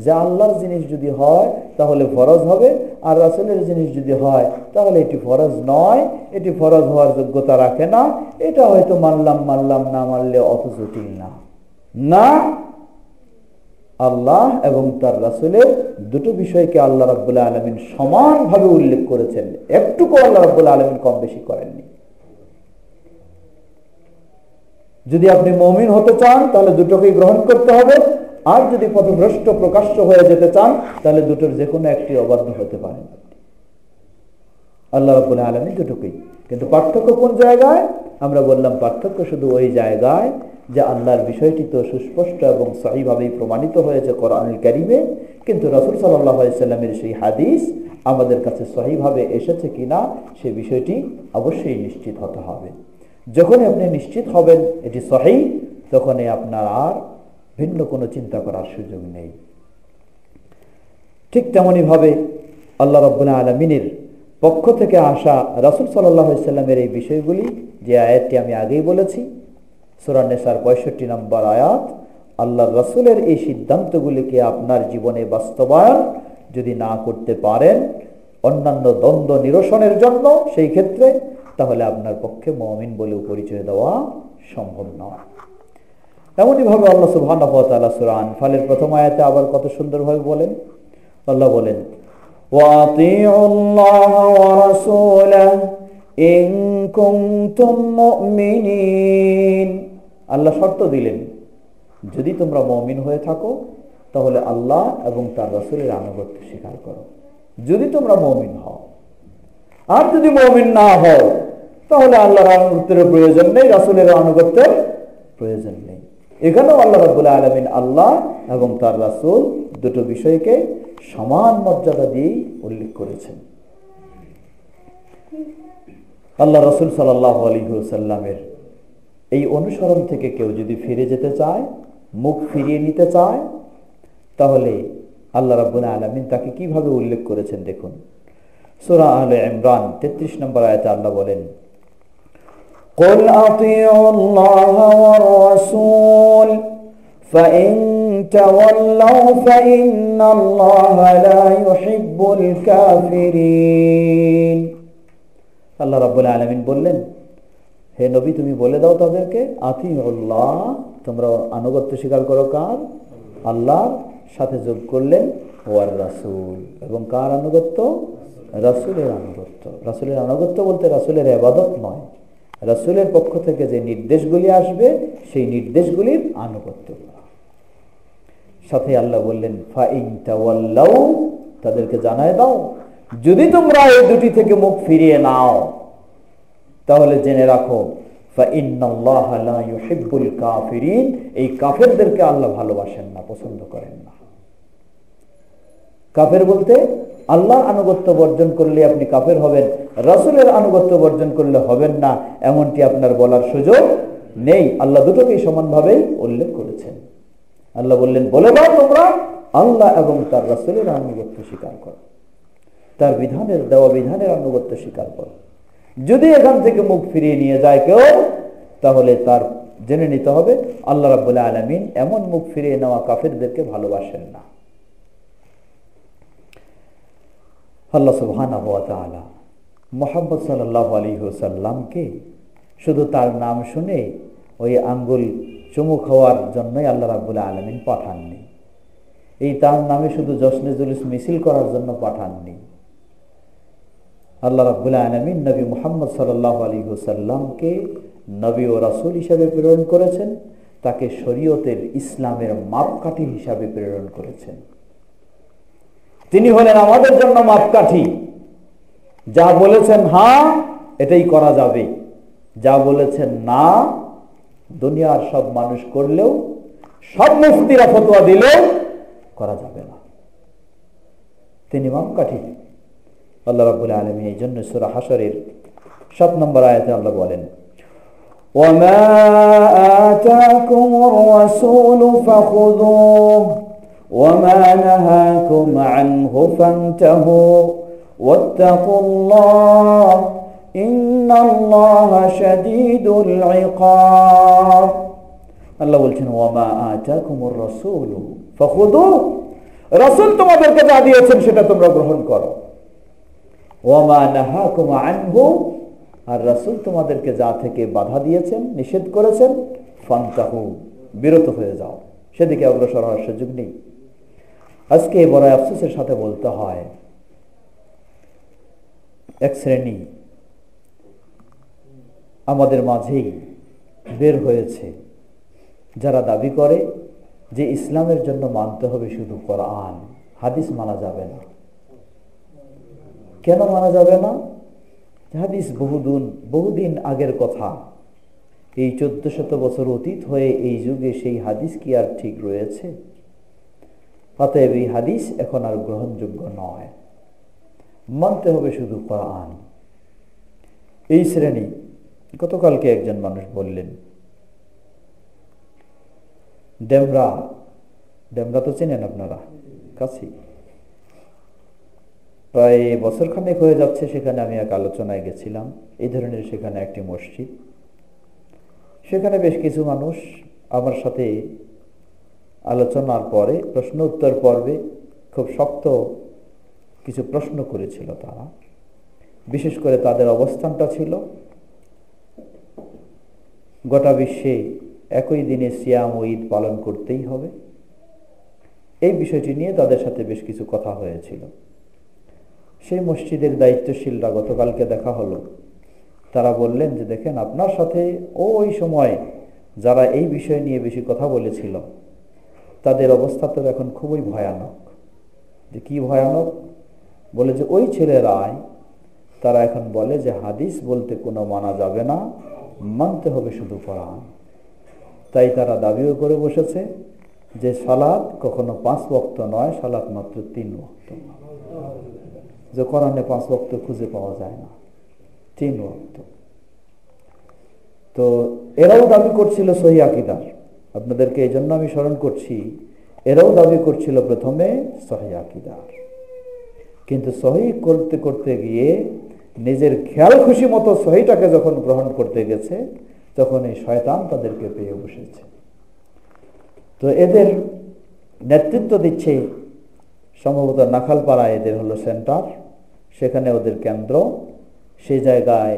যে আল্লাহর জিনিস যদি হয় তাহলে ফরজ হবে, আর রাসূলের জিনিস যদি হয় তাহলে এটি ফরজ নয়, এটি ফরজ হওয়ার যোগ্যতা রাখে না, এটা হয়তো মানলাম মানলাম, না মানলে অত জটিল না। না, আল্লাহ এবং তার রাসূলের দুটো বিষয়কে আল্লাহ রাব্বুল আলামিন সমানভাবে উল্লেখ করেছেন, একটুকু আল্লাহ রাব্বুল আলামিন কম বেশি করেননি। যদি আপনি মুমিন হতে চান তাহলে দুটোকেই গ্রহণ করতে হবে, আর যদি পথভ্রষ্ট প্রকাশ্য হয়ে যেতে চান তাহলে দুটোর যে কোনো একটি অবাধ্য হতে পারেন। আল্লাহ রাব্বুল আলামিন দুটোকেই, কিন্তু পার্থক্য কোন জায়গায়? আমরা বললাম পার্থক্য শুধু ওই জায়গায় যে আল্লাহর বিষয়টি তো সুস্পষ্ট এবং সহিভাবেই প্রমাণিত হয়েছে কোরআনুল কারীমে, কিন্তু রাসূল সাল্লাল্লাহু আলাইহি সাল্লামের সেই হাদিস আমাদের কাছে সহিভাবে এসেছে কিনা সে বিষয়টি অবশ্যই নিশ্চিত হতে হবে। যখনই আপনি নিশ্চিত হবেন এটি সহিহ, তখনই আপনার আর ভিন্ন কোনো চিন্তা করার সুযোগ নেই। ঠিক তেমনইভাবে আল্লাহ রাব্বুল আলামিনের পক্ষ থেকে আসা রাসূল সাল্লাল্লাহু আলাইহি সাল্লামের এই বিষয়গুলি, যে আয়াতটি আমি আগেই বলেছি, সূরা নিসার 65 নম্বর আয়াত, আল্লাহর রাসূলের এই সিদ্ধান্তগুলিকে আপনার জীবনে বাস্তবায়ন যদি না করতে পারেন অন্যান্য দ্বন্দ্ব নিরসনের জন্য সেই ক্ষেত্রে, তাহলে আপনার পক্ষে মুমিন বলেও পরিচয় দেওয়া সম্ভব নয়। এমনইভাবে আল্লাহ সুবহানাহু ওয়া তাআলা সূরা আনফালের প্রথম আয়াতে আবার কত সুন্দরভাবে বলেন, আল্লাহ বলেন ওয়াতিউল্লাহ ওয়া রাসূলাহু ইন কুনতুম মুমিনিন। আল্লাহ শর্ত দিলেন, যদি তোমরা মুমিন হয়ে থাকো তাহলে আল্লাহ এবং তার রাসূলের আনুগত্য স্বীকার করো, যদি তোমরা মুমিন হও। আর যদি মুমিন না হও তাহলে আল্লাহর আনুগত্যের প্রয়োজন নেই, রাসূলের আনুগত্যের প্রয়োজন নেই। এখানেও আল্লাহ রাব্বুল আলামিন আল্লাহ এবং তার রাসূল দুটো বিষয়কে সমান মর্যাদা দিয়ে উল্লেখ করেছেন। আল্লাহ রাসূল সাল্লাল্লাহু আলাইহি ওয়াসাল্লামের এই অনুসরণ থেকে কেউ যদি ফিরে যেতে চায়, মুখ ফিরিয়ে নিতে চায়, তাহলে আল্লাহ রাব্বুল আলামিন তাকে কিভাবে উল্লেখ করেছেন দেখুন। সূরা আলে ইমরান 33 নম্বর আয়াতে আল্লাহ বলেন কুল আতিউল্লাহ ওয়ার রাসূল ফাইন তাওয়াল্লাউ ফাইন্নাল্লাহা লা ইউহিব্বুল কাফিরিন। আল্লাহ রাব্বুল আলামিন বললেন, হে নবী তুমি বলে দাও তাদেরকে, আতিউল্লাহ, তোমরা আনুগত্য স্বীকার করো কার? আল্লাহর সাথে যোগ করলেন ওয়ার রাসূল, এবং কার আনুগত্য? রাসূলের আনুগত্য। রাসূলের আনুগত্য বলতে রাসূলের ইবাদত নয়, রাসূলের পক্ষ থেকে যে নির্দেশগুলি আসবে সেই নির্দেশগুলির আনুগত্য করা। সাথে আল্লাহ বললেন ফাইন তাওয়াল্লাউ, তাদেরকে জানায় দাও যদি তোমরা এই দুটি থেকে মুখ ফিরিয়ে নাও তাহলে জেনে রাখো ফাইন্নাল্লাহা লা ইউহিব্বুল কাফিরিন, এই কাফেরদেরকে আল্লাহ ভালোবাসেন না, পছন্দ করেন না। কাফের বলতে আল্লাহর আনুগত্য বর্জন করলে আপনি কাফের হবেন, রাসূলের আনুগত্য বর্জন করলে হবেন না, এমনটি আপনার বলার সুযোগ নেই। আল্লাহ দুটোকেই সমানভাবে উল্লেখ করেছেন। আল্লাহ বললেন বলে দাও তোমরা আল্লাহ এবং তার রাসূলের আনুগত্য স্বীকার করো, তার বিধানের দেওয়া বিধানের আনুগত্য স্বীকার করো। যদি এখান থেকে মুখ ফিরিয়ে নিয়ে যায় কেউ, তাহলে তার জেনে নিতে হবে আল্লাহ রাব্বুল আলামিন এমন মুখ ফিরিয়ে নেওয়া কাফেরদেরকে ভালোবাসেন না। আল্লাহ সুবহানাহু ওয়া তাআলা মুহাম্মদ সাল্লাল্লাহু আলাইহি ওয়াসাল্লামকে শুধু তার নাম শুনে ওই আঙ্গুল চুমু খাওয়ার জন্যই আল্লাহ রাব্বুল আলামিন পাঠাননি, এই তার নামে শুধু জশ্নে জুলুস মিছিল করার জন্য পাঠাননি। আল্লাহ রাব্বুল আলামিন নবী মুহাম্মদ সাল্লাল্লাহু আলাইহি ওয়াসাল্লামকে নবী ও রাসূল হিসেবে প্রেরণ করেছেন, তাকে শরীয়তের ইসলামের মাপকাঠি হিসাবে প্রেরণ করেছেন। তিনি হলেন আমাদের জন্য মাপকাঠি। যা বলেছেন হ্যাঁ এটাই করা যাবে, যা বলেছেন না, দুনিয়ার সব মানুষ করলেও, সব মুফতিরা ফতোয়া দিলেও করা যাবে না। তিনি মাপকাঠি। আল্লাহ রাব্বুল আলামিন এই জন্য সূরা হাশরের 7 নম্বর আয়াতে আল্লাহ বলেন ওয়ামা আতাকুমুর রাসূলু ফাখুযুহু وما نهاكم عنه فانتهوا واتقوا الله إن الله شديد العقاب আল্লাহ বলছেন ওয়ামা আতাকুমুর রাসূল ফাখুযুহু রাসূল তোমাদেরকে যা দিয়েছেন সেটা তোমরা গ্রহণ করো ওয়ামা নাহাকুম আনহু আর রাসূল তোমাদেরকে যা থেকে বাধা দিয়েছেন নিষেধ করেছেন ফান্তাহু বিরত হয়ে যাও সেদিকে অগ্রসর হওয়ার সুযোগ নেই আজকে বড় আফসোসের সাথে বলতে হয় এক শ্রেণী আমাদের মাঝেই বের হয়েছে যারা দাবি করে যে ইসলামের জন্য মানতে হবে শুধু কোরআন হাদিস মানা যাবে না কেন মানা যাবে না হাদিস বহুদিন আগের কথা এই 1400 বছর অতীত হয়ে এই যুগে সেই হাদিস কি আর ঠিক রয়েছে অতএব এই হাদিস এখন আর গ্রহণযোগ্য নয় মানতে হবে শুধু কোরআন এই শ্রেণী গতকালকে একজন মানুষ বললেন ডেমরা তো চেনেন আপনারা কাছে প্রায় বছরখানেক হয়ে যাচ্ছে সেখানে আমি এক আলোচনায় গেছিলাম এই ধরনের সেখানে একটি মসজিদ সেখানে বেশ কিছু মানুষ আমার সাথে আলোচনার পরে প্রশ্ন উত্তর পর্বে খুব শক্ত কিছু প্রশ্ন করেছিল তারা বিশেষ করে তাদের অবস্থানটা ছিল গোটা বিশ্বে একই দিনে সিয়াম ও ঈদ পালন করতেই হবে এই বিষয়টি নিয়ে তাদের সাথে বেশ কিছু কথা হয়েছিল সেই মসজিদের দায়িত্বশীলরা গতকালকে দেখা হলো তারা বললেন যে দেখেন আপনার সাথে ওই সময় যারা এই বিষয় নিয়ে বেশি কথা বলেছিল তাদের অবস্থা তো এখন খুবই ভয়ানক যে কি ভয়ানক বলে যে ওই ছেলেরাই তারা এখন বলে যে হাদিস বলতে কোনো মানা যাবে না মানতে হবে শুধু কোরআন তাই তারা দাবিও করে বসেছে যে সালাত কখনো 5 ওয়াক্ত নয় সালাত মাত্র 3 ওয়াক্ত যে কোরআনে 5 ওয়াক্ত খুঁজে পাওয়া যায় না 3 ওয়াক্ত তো এরাও দাবি করছিল সহি আকীদার আপনাদেরকে এই জন্য আমি স্মরণ করছি এরাও দাবি করছিল প্রথমে সহি আকীদার কিন্তু সহি করতে করতে গিয়ে নিজের খেয়াল খুশি মতো সহিটাকে যখন গ্রহণ করতে গেছে তখন এই শয়তান তাদেরকে পেয়ে বসেছে তো এদের নেতৃত্ব দিচ্ছে সম্ভবত নাখালপাড়া এদের হলো সেন্টার সেখানে ওদের কেন্দ্র সেই জায়গায়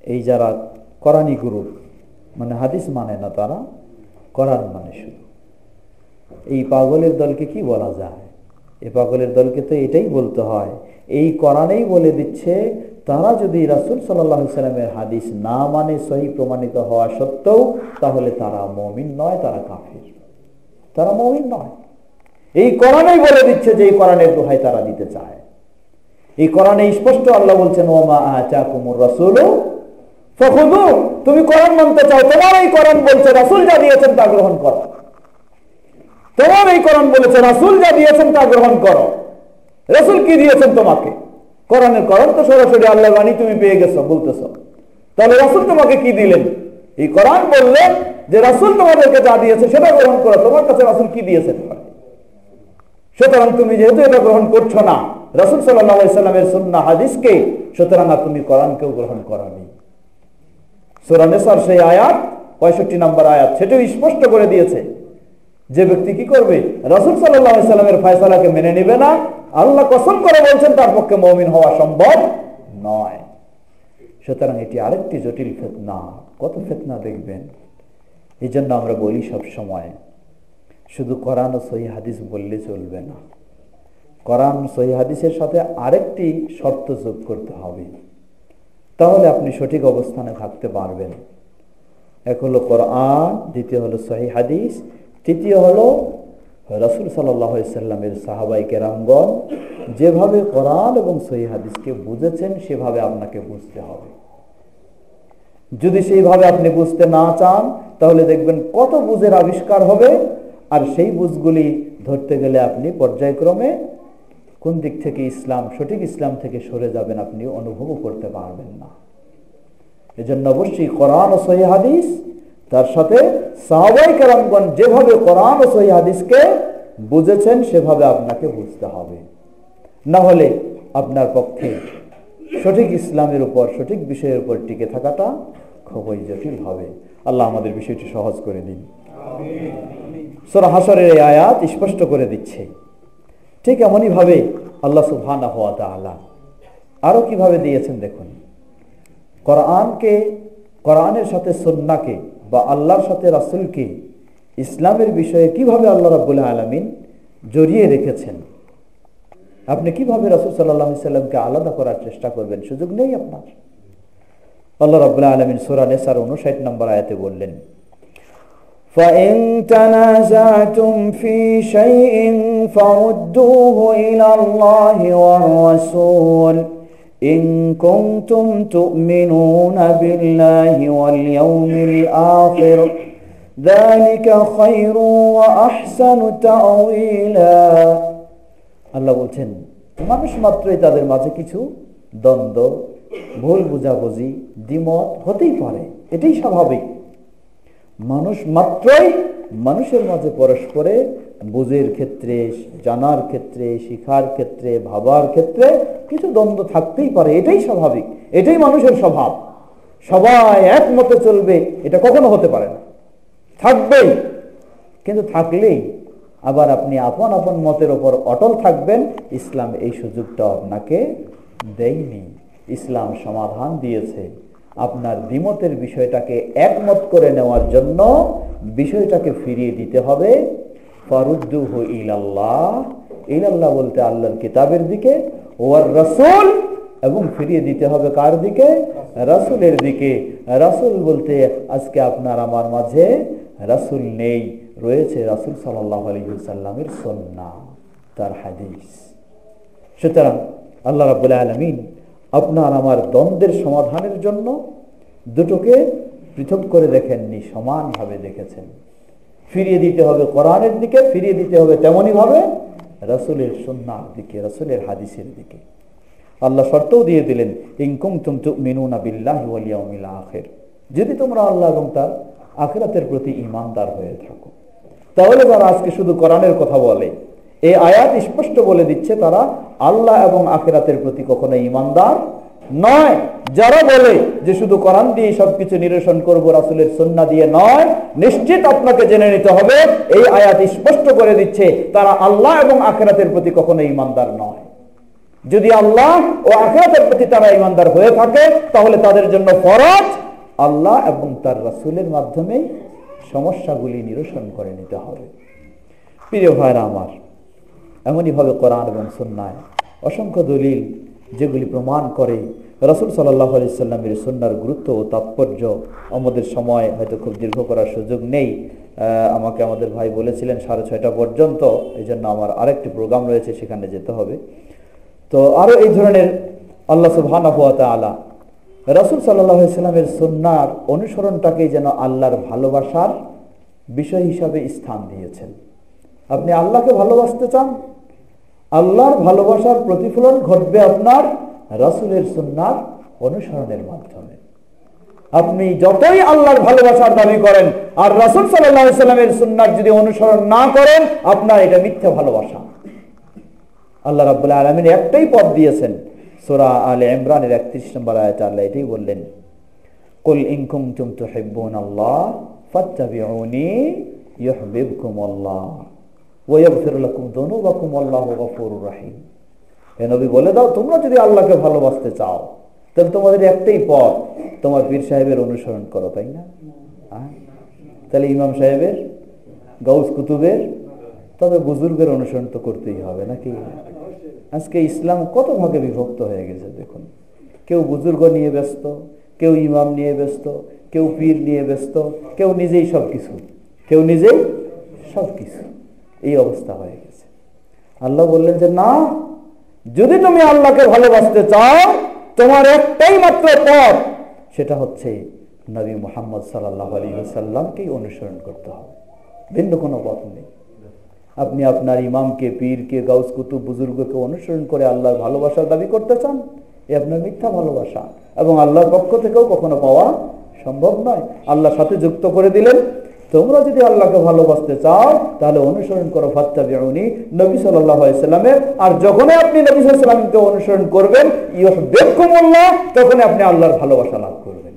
এই যারা কোরআনী গ্রুপ মানে হাদিস মানে না তারা কোরআন মানে শুধু এই পাগলের দলকে কি বলা যায় এই পাগলের দলকে তো এটাই বলতে হয় এই কোরআনেই বলে দিচ্ছে তারা যদি রাসূল সাল্লাল্লাহু আলাইহি সাল্লামের হাদিস না মানে সহি প্রমাণিত হওয়া সত্ত্বেও তাহলে তারা মুমিন নয় তারা কাফির তারা মুমিন নয় এই কোরআনেই বলে দিচ্ছে যে এই কোরআনের দোহাই তারা দিতে চায় এই কোরআনে স্পষ্ট আল্লাহ বলছেন ওমা আতাকুমুর রাসূলু ফাখুযু তুমি কোরআন মানতে চাও তোমার এই কোরআন বলছে রাসূল যা দিয়েছেন তা গ্রহণ করো তোমার এই কোরআন বলেছে রাসূল যা দিয়েছেন তা গ্রহণ করো রাসূল কি দিয়েছেন তোমাকে কোরআনের কোরআন তো সরাসরি আল্লাহর বাণী তুমি পেয়ে গেছো বলতেছো তাহলে রাসূল তোমাকে কি দিলেন এই কোরআন বললেন যে রাসূল তোমাদেরকে যা দিয়েছে সেটা গ্রহণ করো তোমার কাছে রাসূল কি দিয়েছেন সুতরাং তুমি যেহেতু এটা গ্রহণ করছো না রাসূল সাল্লাল্লাহু আলাইহি সাল্লামের সুন্নাহ হাদিসকে সুতরাং তুমি কোরআনকেও গ্রহণ করোনি সূরা নিসার সেই আয়াত 65 নম্বর আয়াত সেটাও স্পষ্ট করে দিয়েছে যে ব্যক্তি কি করবে রাসূল সাল্লাল্লাহু আলাইহি সাল্লামের ফয়সালাকে মেনে নেবে না আল্লাহ কসম করে বলছেন তার পক্ষে মুমিন হওয়া সম্ভব নয় সুতরাং এটি আরেকটি জটিল ফিতনা কত ফিতনা দেখবেন এইজন্য আমরা বলি সব সময় শুধু কোরআন ও সহিহ হাদিস বললে চলবে না কোরআন সহিহ হাদিসের সাথে আরেকটি শর্ত যোগ করতে হবে তাহলে আপনি সঠিক অবস্থানে থাকতে পারবেন এক হলো কোরআন দ্বিতীয় হলো সহিহ হাদিস তৃতীয় হলো রাসূল সাল্লাল্লাহু আলাইহি সাল্লামের সাহাবায়ে কেরামগণ যেভাবে কোরআন এবং সহিহ হাদিসকে বুঝেছেন সেভাবে আপনাকে বুঝতে হবে যদি সেইভাবে আপনি বুঝতে না চান তাহলে দেখবেন কত বুঝের আবিষ্কার হবে আর সেই বুঝগুলি ধরতে গেলে আপনি পর্যায়ক্রমে কোন দিক থেকে ইসলাম সঠিক ইসলাম থেকে সরে যাবেন আপনি অনুভবও করতে পারবেন না এজন্য অবশ্যই কোরআন ও সহিহ হাদিস তার সাথে সাহাবায়ে কেরামগণ যেভাবে কোরআন ও সহিহ হাদিসকে বুঝেছেন সেভাবে আপনাকে বুঝতে হবে, না হলে আপনার পক্ষে সঠিক ইসলামের উপর, সঠিক বিষয়ের উপর টিকে থাকাটা খুবই জটিল হবে। আল্লাহ আমাদের বিষয়টি সহজ করে দিন। সূরা হাশরের এই আয়াত স্পষ্ট করে দিচ্ছে। ঠিক এমনই ভাবে আল্লাহ সুবহানাহু ওয়া তাআলা আরো কিভাবে দিয়েছেন দেখুন। কোরআনের সাথে সুন্নাহকে বা আল্লাহর সাথে রাসূলকে ইসলামের বিষয়ে কিভাবে আল্লাহ রাব্বুল আলামিন জড়িয়ে রেখেছেন। আপনি কিভাবে রাসূল সাল্লাল্লাহু আলাইহি সাল্লামকে আলাদা করার চেষ্টা করবেন, সুযোগ নেই আপনার। আল্লাহ রাব্বুল আলামিন সূরা নিসার 59 নম্বর আয়াতে বললেন, فَإِن تَنَازَعْتُمْ فِي شَيْءٍ فَرُدُّوهُ إِلَى اللَّهِ وَالرَّسُولِ إِن كُنتُمْ تُؤْمِنُونَ بِاللَّهِ وَالْيَوْمِ الْآخِرِ ذَلِكَ خَيْرٌ وَأَحْسَنُ تَأْوِيلًا। আল্লাহ বলছেন, মানুষ মাত্রই তাদের মাঝে কিছু দ্বন্দ্ব, ভুল বুঝাবুঝি, দ্বিমত হতেই পারে, এটাই স্বাভাবিক। মানুষ মাত্রই মানুষের মাঝে পরস্পরে বুঝের ক্ষেত্রে, জানার ক্ষেত্রে, শিখার ক্ষেত্রে, ভাবার ক্ষেত্রে কিছু দ্বন্দ্ব থাকতেই পারে, এটাই স্বাভাবিক, এটাই মানুষের স্বভাব। সবাই একমতে চলবে এটা কখনো হতে পারে না, থাকবেই। কিন্তু থাকলেই আবার আপনি আপন আপন মতের ওপর অটল থাকবেন, ইসলাম এই সুযোগটা আপনাকে দেয়নি। ইসলাম সমাধান দিয়েছে আপনার দ্বিমতের বিষয়টাকে একমত করে নেওয়ার জন্য বিষয়টাকে ফিরিয়ে দিতে হবে। ফারুদ্দুহু ইলাল্লাহ, ইলাল্লাহ বলতে আল্লাহর কিতাবের দিকে, ওয়ার রাসূল, এবং ফিরিয়ে দিতে হবে কার দিকে? রাসূলের দিকে। রাসূল বলতে আজকে আপনার আমার মাঝে রাসূল নেই, রয়েছে রাসূল সাল্লাল্লাহু আলাইহি ওয়াসাল্লামের সুন্নাহ, তার হাদিস। সুতরাং আল্লাহ রাব্বুল আলামিন আপনার আমার দ্বন্দ্বের সমাধানের জন্য দুটোকে পৃথক করে দেখেননি, সমানভাবে দেখেছেন। ফিরিয়ে দিতে হবে কোরআনের দিকে, ফিরিয়ে দিতে হবে তেমনি ভাবে রাসূলের সুন্নাহর দিকে, রাসূলের হাদিসের দিকে। আল্লাহ শর্তও দিয়ে দিলেন, ইন কুনতুম তুমিনুনা বিল্লাহি ওয়াল ইয়াউমিল আখির, যদি তোমরা আল্লাহ এবং তার আখিরাতের প্রতি ঈমানদার হয়ে থাকো। তাহলে যারা আজকে শুধু কোরআনের কথা বলে, এই আয়াত স্পষ্ট বলে দিচ্ছে তারা আল্লাহ এবং আখিরাতের প্রতি কখনো ঈমানদার নয়। যারা বলে যে শুধু কোরআন দিয়ে সবকিছু নিরসন করব, রাসূলের সুন্নাহ দিয়ে নয়, নিশ্চিত আপনাকে জেনে নিতে হবে এই আয়াত স্পষ্ট করে দিচ্ছে তারা আল্লাহ এবং আখিরাতের প্রতি কখনো ঈমানদার নয়। যদি আল্লাহ ও আখিরাতের প্রতি তারা ঈমানদার হয়ে থাকে, তাহলে তাদের জন্য ফরজ আল্লাহ এবং তার রাসূলের মাধ্যমে সমস্যাগুলি নিরসন করে নিতে হবে। প্রিয় ভাইরা আমার, এমনই ভাবে কোরআন এবং সুন্নাহয় অসংখ্য দলিল যেগুলি প্রমাণ করে রাসূল সাল্লাল্লাহু আলাইহি সাল্লামের সুন্নাহর গুরুত্ব ও তাৎপর্য। আমাদের সময় হয়তো খুব দীর্ঘ করার সুযোগ নেই, আমাকে আমাদের ভাই বলেছিলেন 6:30 পর্যন্ত, এই জন্য আমার আরেকটি প্রোগ্রাম রয়েছে, সেখানে যেতে হবে। তো আরও এই ধরনের আল্লাহ সুবহানাহু ওয়া তাআলা রাসূল সাল্লাল্লাহু আলাইহি সাল্লামের সুন্নাহর অনুসরণটাকে যেন আল্লাহর ভালোবাসার বিষয় হিসাবে স্থান দিয়েছেন। আপনি আল্লাহকে ভালোবাসতে চান, আল্লাহর ভালোবাসার প্রতিফলন ঘটবে আপনার রাসূলের সুন্নাহর অনুসরণের মাধ্যমে। আপনি যতই আল্লাহর ভালোবাসার দাবি করেন আর রাসূল সাল্লাল্লাহু আলাইহি সাল্লামের সুন্নাহর যদি অনুসরণ না করেন, আপনার এটা মিথ্যা ভালোবাসা। আল্লাহ রাব্বুল আলামিন একটাই পথ দিয়েছেন, সূরা আলে ইমরানের 31 নম্বর আয়াতে আল্লাহ এটাই বললেন, কুল ইন কুনতুম তুহিব্বুনাল্লাহ ফাত্তাবিউনি ইউহিব্বুকুমুল্লাহ ওয়া ইয়াগফির লাকুম যুনুবাকুম আল্লাহু গফুরুর রহিম। হে নবী বলে দাও, তোমরা যদি আল্লাহকে ভালোবাসতে চাও তাহলে তোমাদের একটাই পথ, তোমার পীর সাহেবের অনুসরণ করো, তাই না? তাহলে ইমাম সাহেবের, গাউস কুতুবের, তবে বুজুর্গের অনুসরণ তো করতেই হবে নাকি? আজকে ইসলাম কত ভাগে বিভক্ত হয়ে গেছে দেখুন। কেউ বুজুর্গ নিয়ে ব্যস্ত, কেউ ইমাম নিয়ে ব্যস্ত, কেউ পীর নিয়ে ব্যস্ত, কেউ নিজেই সবকিছু, কেউ নিজেই সবকিছু, এই অবস্থা হয়ে গেছে। আল্লাহ বললেন যে না, যদি তুমি আল্লাহকে ভালোবাসতে চাও তোমার একটাই মাত্র পথ, সেটা হচ্ছে নবী মুহাম্মদ সাল্লাল্লাহু আলাইহি ওয়াসাল্লামকেই অনুসরণ করতে হবে, ভিন্ন কোনো পথ নেই। আপনি আপনার ইমামকে, পীরকে, গাউস কুতুব, বুজুর্গকে অনুসরণ করে আল্লাহর ভালোবাসার দাবি করতে চান, এ আপনার মিথ্যা ভালোবাসা এবং আল্লাহর পক্ষ থেকেও কখনো পাওয়া সম্ভব নয়। আল্লাহর সাথে যুক্ত করে দিলেন তোমরা যদি আল্লাহকে ভালোবাসতে চাও তাহলে অনুসরণ করো ফাত্তাবিউনি, নবী সাল্লাল্লাহু আলাইহি সাল্লামের। আর যখনই আপনি নবী সাল্লাল্লাহু আলাইহি সাল্লামকে অনুসরণ করবেন, ইউহিব্বুকুমুল্লাহ, তখনই আপনি আল্লাহর ভালোবাসা লাভ করবেন।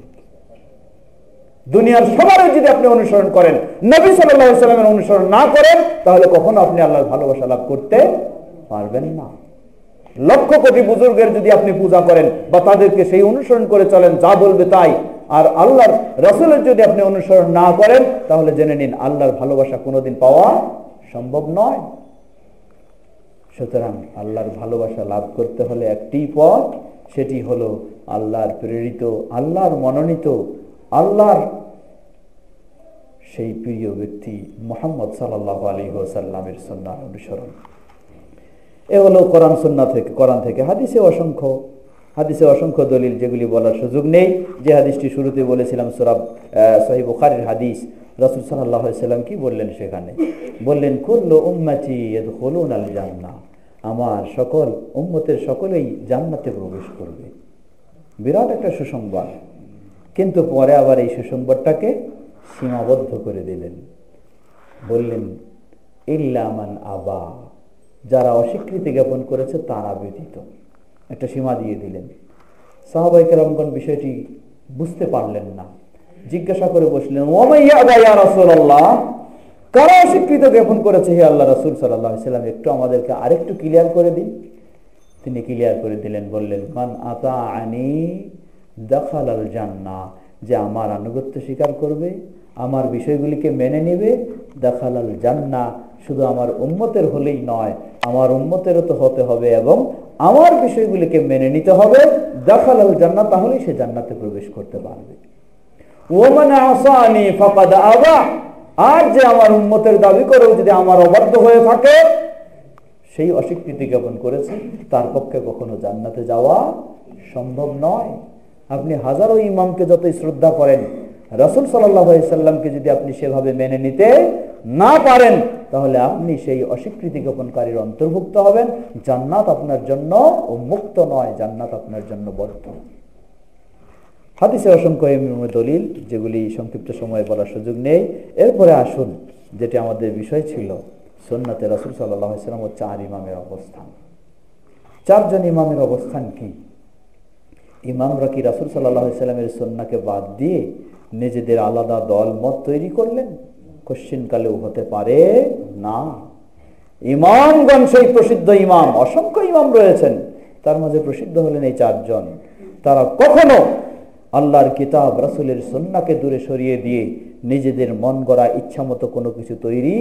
দুনিয়ার সবার যদি আপনি অনুসরণ করেন, নবী সাল্লাল্লাহু আলাইহি সাল্লামের অনুসরণ না করেন, তাহলে কখনো আপনি আল্লাহর ভালোবাসা লাভ করতে পারবেন না। লক্ষ কোটি বুজুর্গের যদি আপনি পূজা করেন বা তাদেরকে সেই অনুসরণ করে চলেন, যা বলবে তাই, আর আল্লাহর রাসূলের যদি আপনি অনুসরণ না করেন, তাহলে জেনে নিন আল্লাহর ভালোবাসা কোনোদিন পাওয়া সম্ভব নয়। সুতরাং আল্লাহর ভালোবাসা লাভ করতে হলে একটি পথ, সেটি হলো আল্লাহর প্রেরিত, আল্লাহর মনোনীত, আল্লাহর সেই প্রিয় ব্যক্তি মুহাম্মদ সাল্লাল্লাহু আলাইহি ওয়াসাল্লামের সুন্নাহ অনুসরণ। এ হলো কোরআন থেকে। হাদিসে অসংখ্য দলিল, যেগুলি বলার সুযোগ নেই। যে হাদিসটি শুরুতে বলেছিলাম সূরা সহিহ বুখারীর হাদিস, রাসূল সাল্লাল্লাহু আলাইহি ওয়াসাল্লাম কি বললেন সেখানে? বললেন, কুল্লু উম্মতি ইয়াদখুলুনাল জান্নাহ, আমার সকল উম্মতের সকলেই জান্নাতে প্রবেশ করবে। বিরাট একটা সুসংবাদ। কিন্তু পরে আবার এই সুসংবাদটাকে সীমাবদ্ধ করে দিলেন, বললেন ইল্লা মান আবা, যারা অস্বীকৃতি জ্ঞাপন করেছে তারা ব্যতীত। একটা সীমা দিয়ে দিলেন। সাহাবায়ে কেরামগণ বিষয়টি বুঝতে পারলেন না, জিজ্ঞাসা করে বসলেন, ওমাইয়া আবা ইয়া রাসূলুল্লাহ, কারা অস্বীকৃতি জ্ঞাপন করেছে হে আল্লাহ রাসূল সাল্লাল্লাহু আলাইহি ওয়াসাল্লাম, একটু আমাদেরকে আরেকটু ক্লিয়ার করে দিন। তিনি ক্লিয়ার করে দিলেন, বললেন, মান আতাআনি দাখালাল জান্নাহ, যে আমার আনুগত্য স্বীকার করবে, আমার বিষয়গুলিকে মেনে নেবে, দাখালাল জান্নাহ, শুধু আমার উম্মতের হলেই নয়, আমার উম্মতেরও তো হতে হবে এবং আমার বিষয়গুলিকে মেনে নিতে হবে, দাখালাল জান্নাহ, তাহলেই সে জান্নাতে প্রবেশ করতে পারবে। ওমান আসানি ফাকাদ আবা, আর যে আমার উম্মতের দাবি করেও যদি আমার অবাধ্য হয়ে থাকে, সেই অস্বীকৃতি জ্ঞাপন করেছে, তার পক্ষে কখনো জান্নাতে যাওয়া সম্ভব নয়। আপনি হাজারো ইমামকে যতই শ্রদ্ধা করেন, রাসূল সাল্লাল্লাহু আলাইহি সাল্লামকে যদি আপনি সেভাবে মেনে নিতে না পারেন, তাহলে আপনি সেই অস্বীকৃতি জ্ঞাপনকারীর অন্তর্ভুক্ত হবেন। জান্নাত আপনার জন্য উন্মুক্ত নয়, জান্নাত আপনার জন্য বদ্ধ। হাদিসে অসংখ্য দলিল, যেগুলি সংক্ষিপ্ত সময়ে বলার সুযোগ নেই। এরপরে আসুন, যেটি আমাদের বিষয় ছিল, সুন্নাতে রাসূল সাল্লাল্লাহু আলাইহি ওয়াসাল্লাম ও 4 ইমামের অবস্থান। 4 জন ইমামের অবস্থান কি? ইমামরা কি রাসূল সাল্লাল্লাহু আলাইহি ওয়াসাল্লামের সুন্নাহকে বাদ দিয়ে নিজেদের আলাদা দল মত তৈরি করলেন? কোশ্চিনকালেও হতে পারে না। ইমামগণ সেই প্রসিদ্ধ ইমাম, অসংখ্য ইমাম রয়েছেন, তার মাঝে প্রসিদ্ধ হলেন এই 4 জন। তারা কখনো আল্লাহর কিতাব রাসূলের সুন্নাহকে দূরে সরিয়ে দিয়ে নিজেদের মন গড়া ইচ্ছা মতো কোনো কিছু তৈরি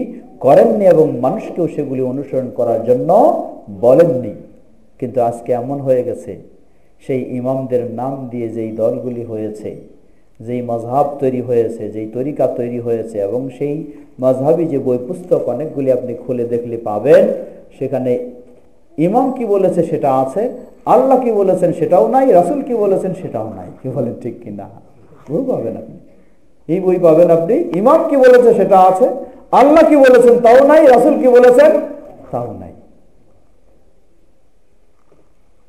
করেননি এবং মানুষকেও সেগুলি অনুসরণ করার জন্য বলেননি। কিন্তু আজকে এমন হয়ে গেছে, সেই ইমামদের নাম দিয়ে যেই দলগুলি হয়েছে, যেই মাযহাব তৈরি হয়েছে, যেই তরিকা তৈরি হয়েছে, এবং সেই মাযহাবি যে বই পুস্তক অনেকগুলি আপনি খুলে দেখলে পাবেন, সেখানে ইমাম কি বলেছে সেটা আছে, আল্লাহ কি বলেছেন সেটাও নাই, রাসূল কি বলেছেন সেটাও নাই। কি বলেন, ঠিক কিনা? বই পাবেন আপনি, এই বই পাবেন আপনি, ইমাম কি বলেছে সেটা আছে, আল্লাহ কি বলেছেন তাও নাই, রাসূল কি বলেছেন তাও নাই।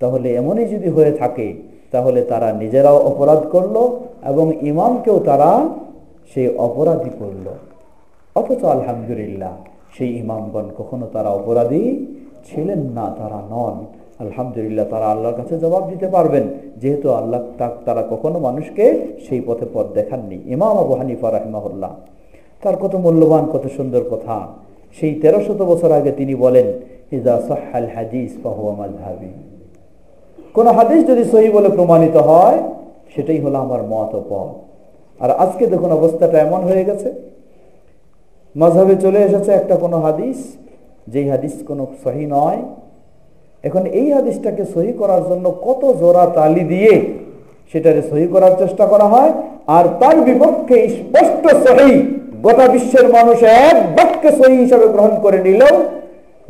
তাহলে এমনই যদি হয়ে থাকে, তাহলে তারা নিজেরাও অপরাধ করলো এবং ইমামকেও তারা সেই অপরাধী করলো। অথচ আলহামদুলিল্লাহ, সেই ইমামগণ কখনো তারা অপরাধী ছিলেন না, তারা নন। আলহামদুলিল্লাহ, তারা আল্লাহর কাছে জবাব দিতে পারবেন, যেহেতু আল্লাহ তারা কখনো মানুষকে সেই পথে পথ দেখাননি। ইমাম আবু হানিফা রাহিমাহুল্লাহ, তার কত মূল্যবান, কত সুন্দর কথা। সেই 1300 বছর আগে তিনি বলেন, ইযা সাহহাল হাদিস ফাহুয়া মাযহাবি, কোন হাদিস যদি সহিহ বলে প্রমাণিত হয়, সেটাই হলো আমার মত ও পথ। আর আজকে দেখুন অবস্থাটা এমন হয়ে গেছে, মাযহাবে চলে এসেছে একটা কোনো হাদিস, যেই হাদিস কোনো সহিহ নয়। এখন এই হাদিসটাকে সহিহ করার জন্য কত জোড়া তালি দিয়ে সেটাকে সহিহ করার চেষ্টা করা হয়, আর তার বিপক্ষে স্পষ্ট সহিহ গোটা বিশ্বের মানুষ এক বাক্যে সহিহ হিসাবে গ্রহণ করে নিলেও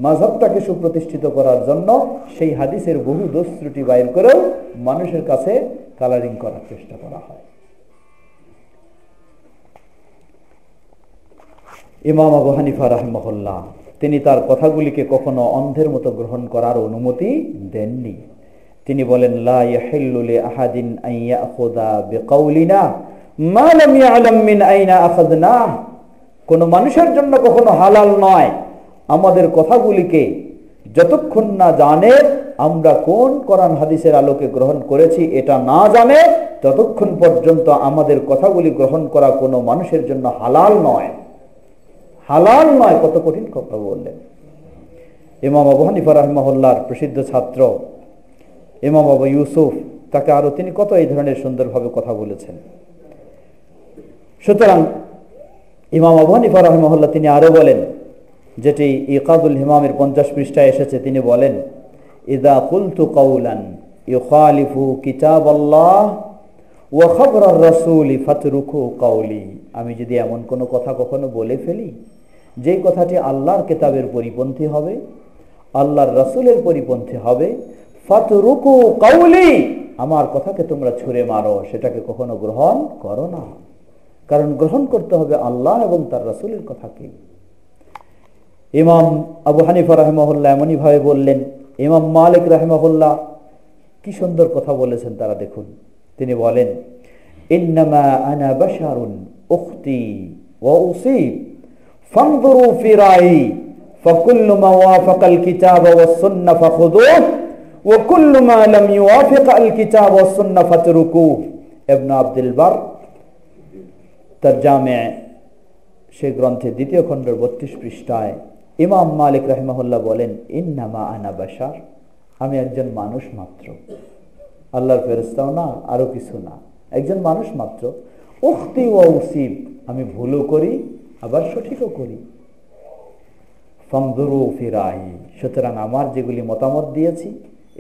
মাযহাবটাকে সুপ্রতিষ্ঠিত করার জন্য সেই হাদিসের বহু দোষ ত্রুটি বাইর করেও মানুষের কাছে কালারিং করার চেষ্টা করা হয়। ইমাম আবু হানিফা রাহিমাহুল্লাহ, তিনি তার কথাগুলিকে কখনো অন্ধের মতো গ্রহণ করার অনুমতি দেননি। তিনি বলেন, লা ইয়াহিল্লু লি আহাদিন আন ইয়াখুযা বিকাউলিনা মা লাম ইয়ালাম মিন আইনা আখাযনা, কোনো মানুষের জন্য কখনো হালাল নয় আমাদের কথাগুলিকে যতক্ষণ না জানে আমরা কোন কোরআন হাদিসের আলোকে গ্রহণ করেছি এটা না জানে ততক্ষণ পর্যন্ত আমাদের কথাগুলি গ্রহণ করা কোনো মানুষের জন্য হালাল নয়। হালাল নয়, কত কঠিন কথা বললেন। ইমাম আবু হানিফা রাহিমাহুল্লাহর প্রসিদ্ধ ছাত্র ইমাম আবু ইউসুফ, তাকে আরো তিনি কত এই ধরনের সুন্দরভাবে কথা বলেছেন। সুতরাং ইমাম আবু হানিফা রাহিমাহুল্লাহ তিনি আরো বলেন, যেটি ইকাদুল হিমামের 50 পৃষ্ঠায় এসেছে, তিনি বলেন, ইদা কুলতু কাউলান ইউখালিফু কিতাবাল্লাহ ওয়া খাবরার রাসূলি ফাতরুকু কাউলি। আমি যদি এমন কোনো কথা কখনো বলে ফেলি যে কথাটি আল্লাহর কিতাবের পরিপন্থী হবে, আল্লাহর রাসূলের পরিপন্থী হবে, ফাতরুকু কাউলি, আমার কথাকে তোমরা ছুঁড়ে মারো, সেটাকে কখনো গ্রহণ করো না। কারণ গ্রহণ করতে হবে আল্লাহ এবং তার রাসূলের কথাকে। ইমাম আবু হানিফা রাহিমাহুল্লাহ এমনই ভাবে বললেন। ইমাম মালিক রাহিমাহুল্লাহ কি সুন্দর কথা বলেছেন তারা দেখুন। তিনি বলেন, ইন্নামা আনা বাশারুন উখতি ওয়া উসিব ফানজুরু ফি রাই ফাকুল্লু মা ওয়াফাকাল কিতাবা ওয়াস সুন্নাহ ফাখুযুহু ওয়া কুল্লু মা লাম ইউওয়াফিকাল কিতাবা ওয়াস সুন্নাহ ফাতরুকু। ইবনে আব্দুল বার তার জামে সেই গ্রন্থে 2য় খণ্ডের 32 পৃষ্ঠায় ইমাম মালিক রাহিমাহুল্লাহ বলেন, ইন্নামা আনা বাশার, আমি একজন মানুষ মাত্র, আল্লাহর ফেরেশতাও না, আরো কিছু না, একজন মানুষ মাত্র। উখতি ওয়া উসিব, আমি ভুলও করি আবার সঠিকও করি। ফানজুরু ফি রাই, সুতরাং আমার যেগুলি মতামত দিয়েছি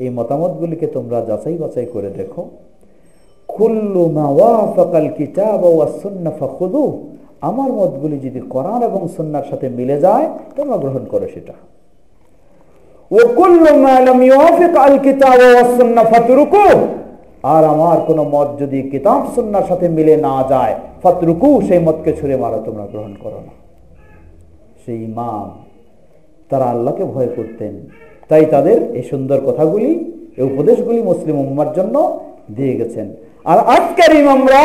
এই মতামতগুলিকে তোমরা যাচাই বাছাই করে দেখো। কুল্লু মা ওয়াফাকাল কিতাবা ওয়াস সুন্নাহ ফাখুযুহু, আমার মতগুলি যদি কোরআন এবং সুন্নাহর সাথে মিলে যায় তোমরা গ্রহণ করো সেটা। ওয়া কুল্লু মা লাম ইউওয়াফিকাল কিতাবা ওয়াস সুন্নাহ ফাতরুকু, আর আমার কোন মত যদি কিতাব সুন্নাহর সাথে মিলে না যায়, ফাতরুকু, সেই মতকে ছুঁড়ে মারো, তোমরা গ্রহণ করো না। সেই ইমাম তারা আল্লাহকে ভয় করতেন, তাই তাদের এই সুন্দর কথাগুলি, এই উপদেশগুলি মুসলিম উম্মার জন্য দিয়ে গেছেন। আর আজকের ইমামরা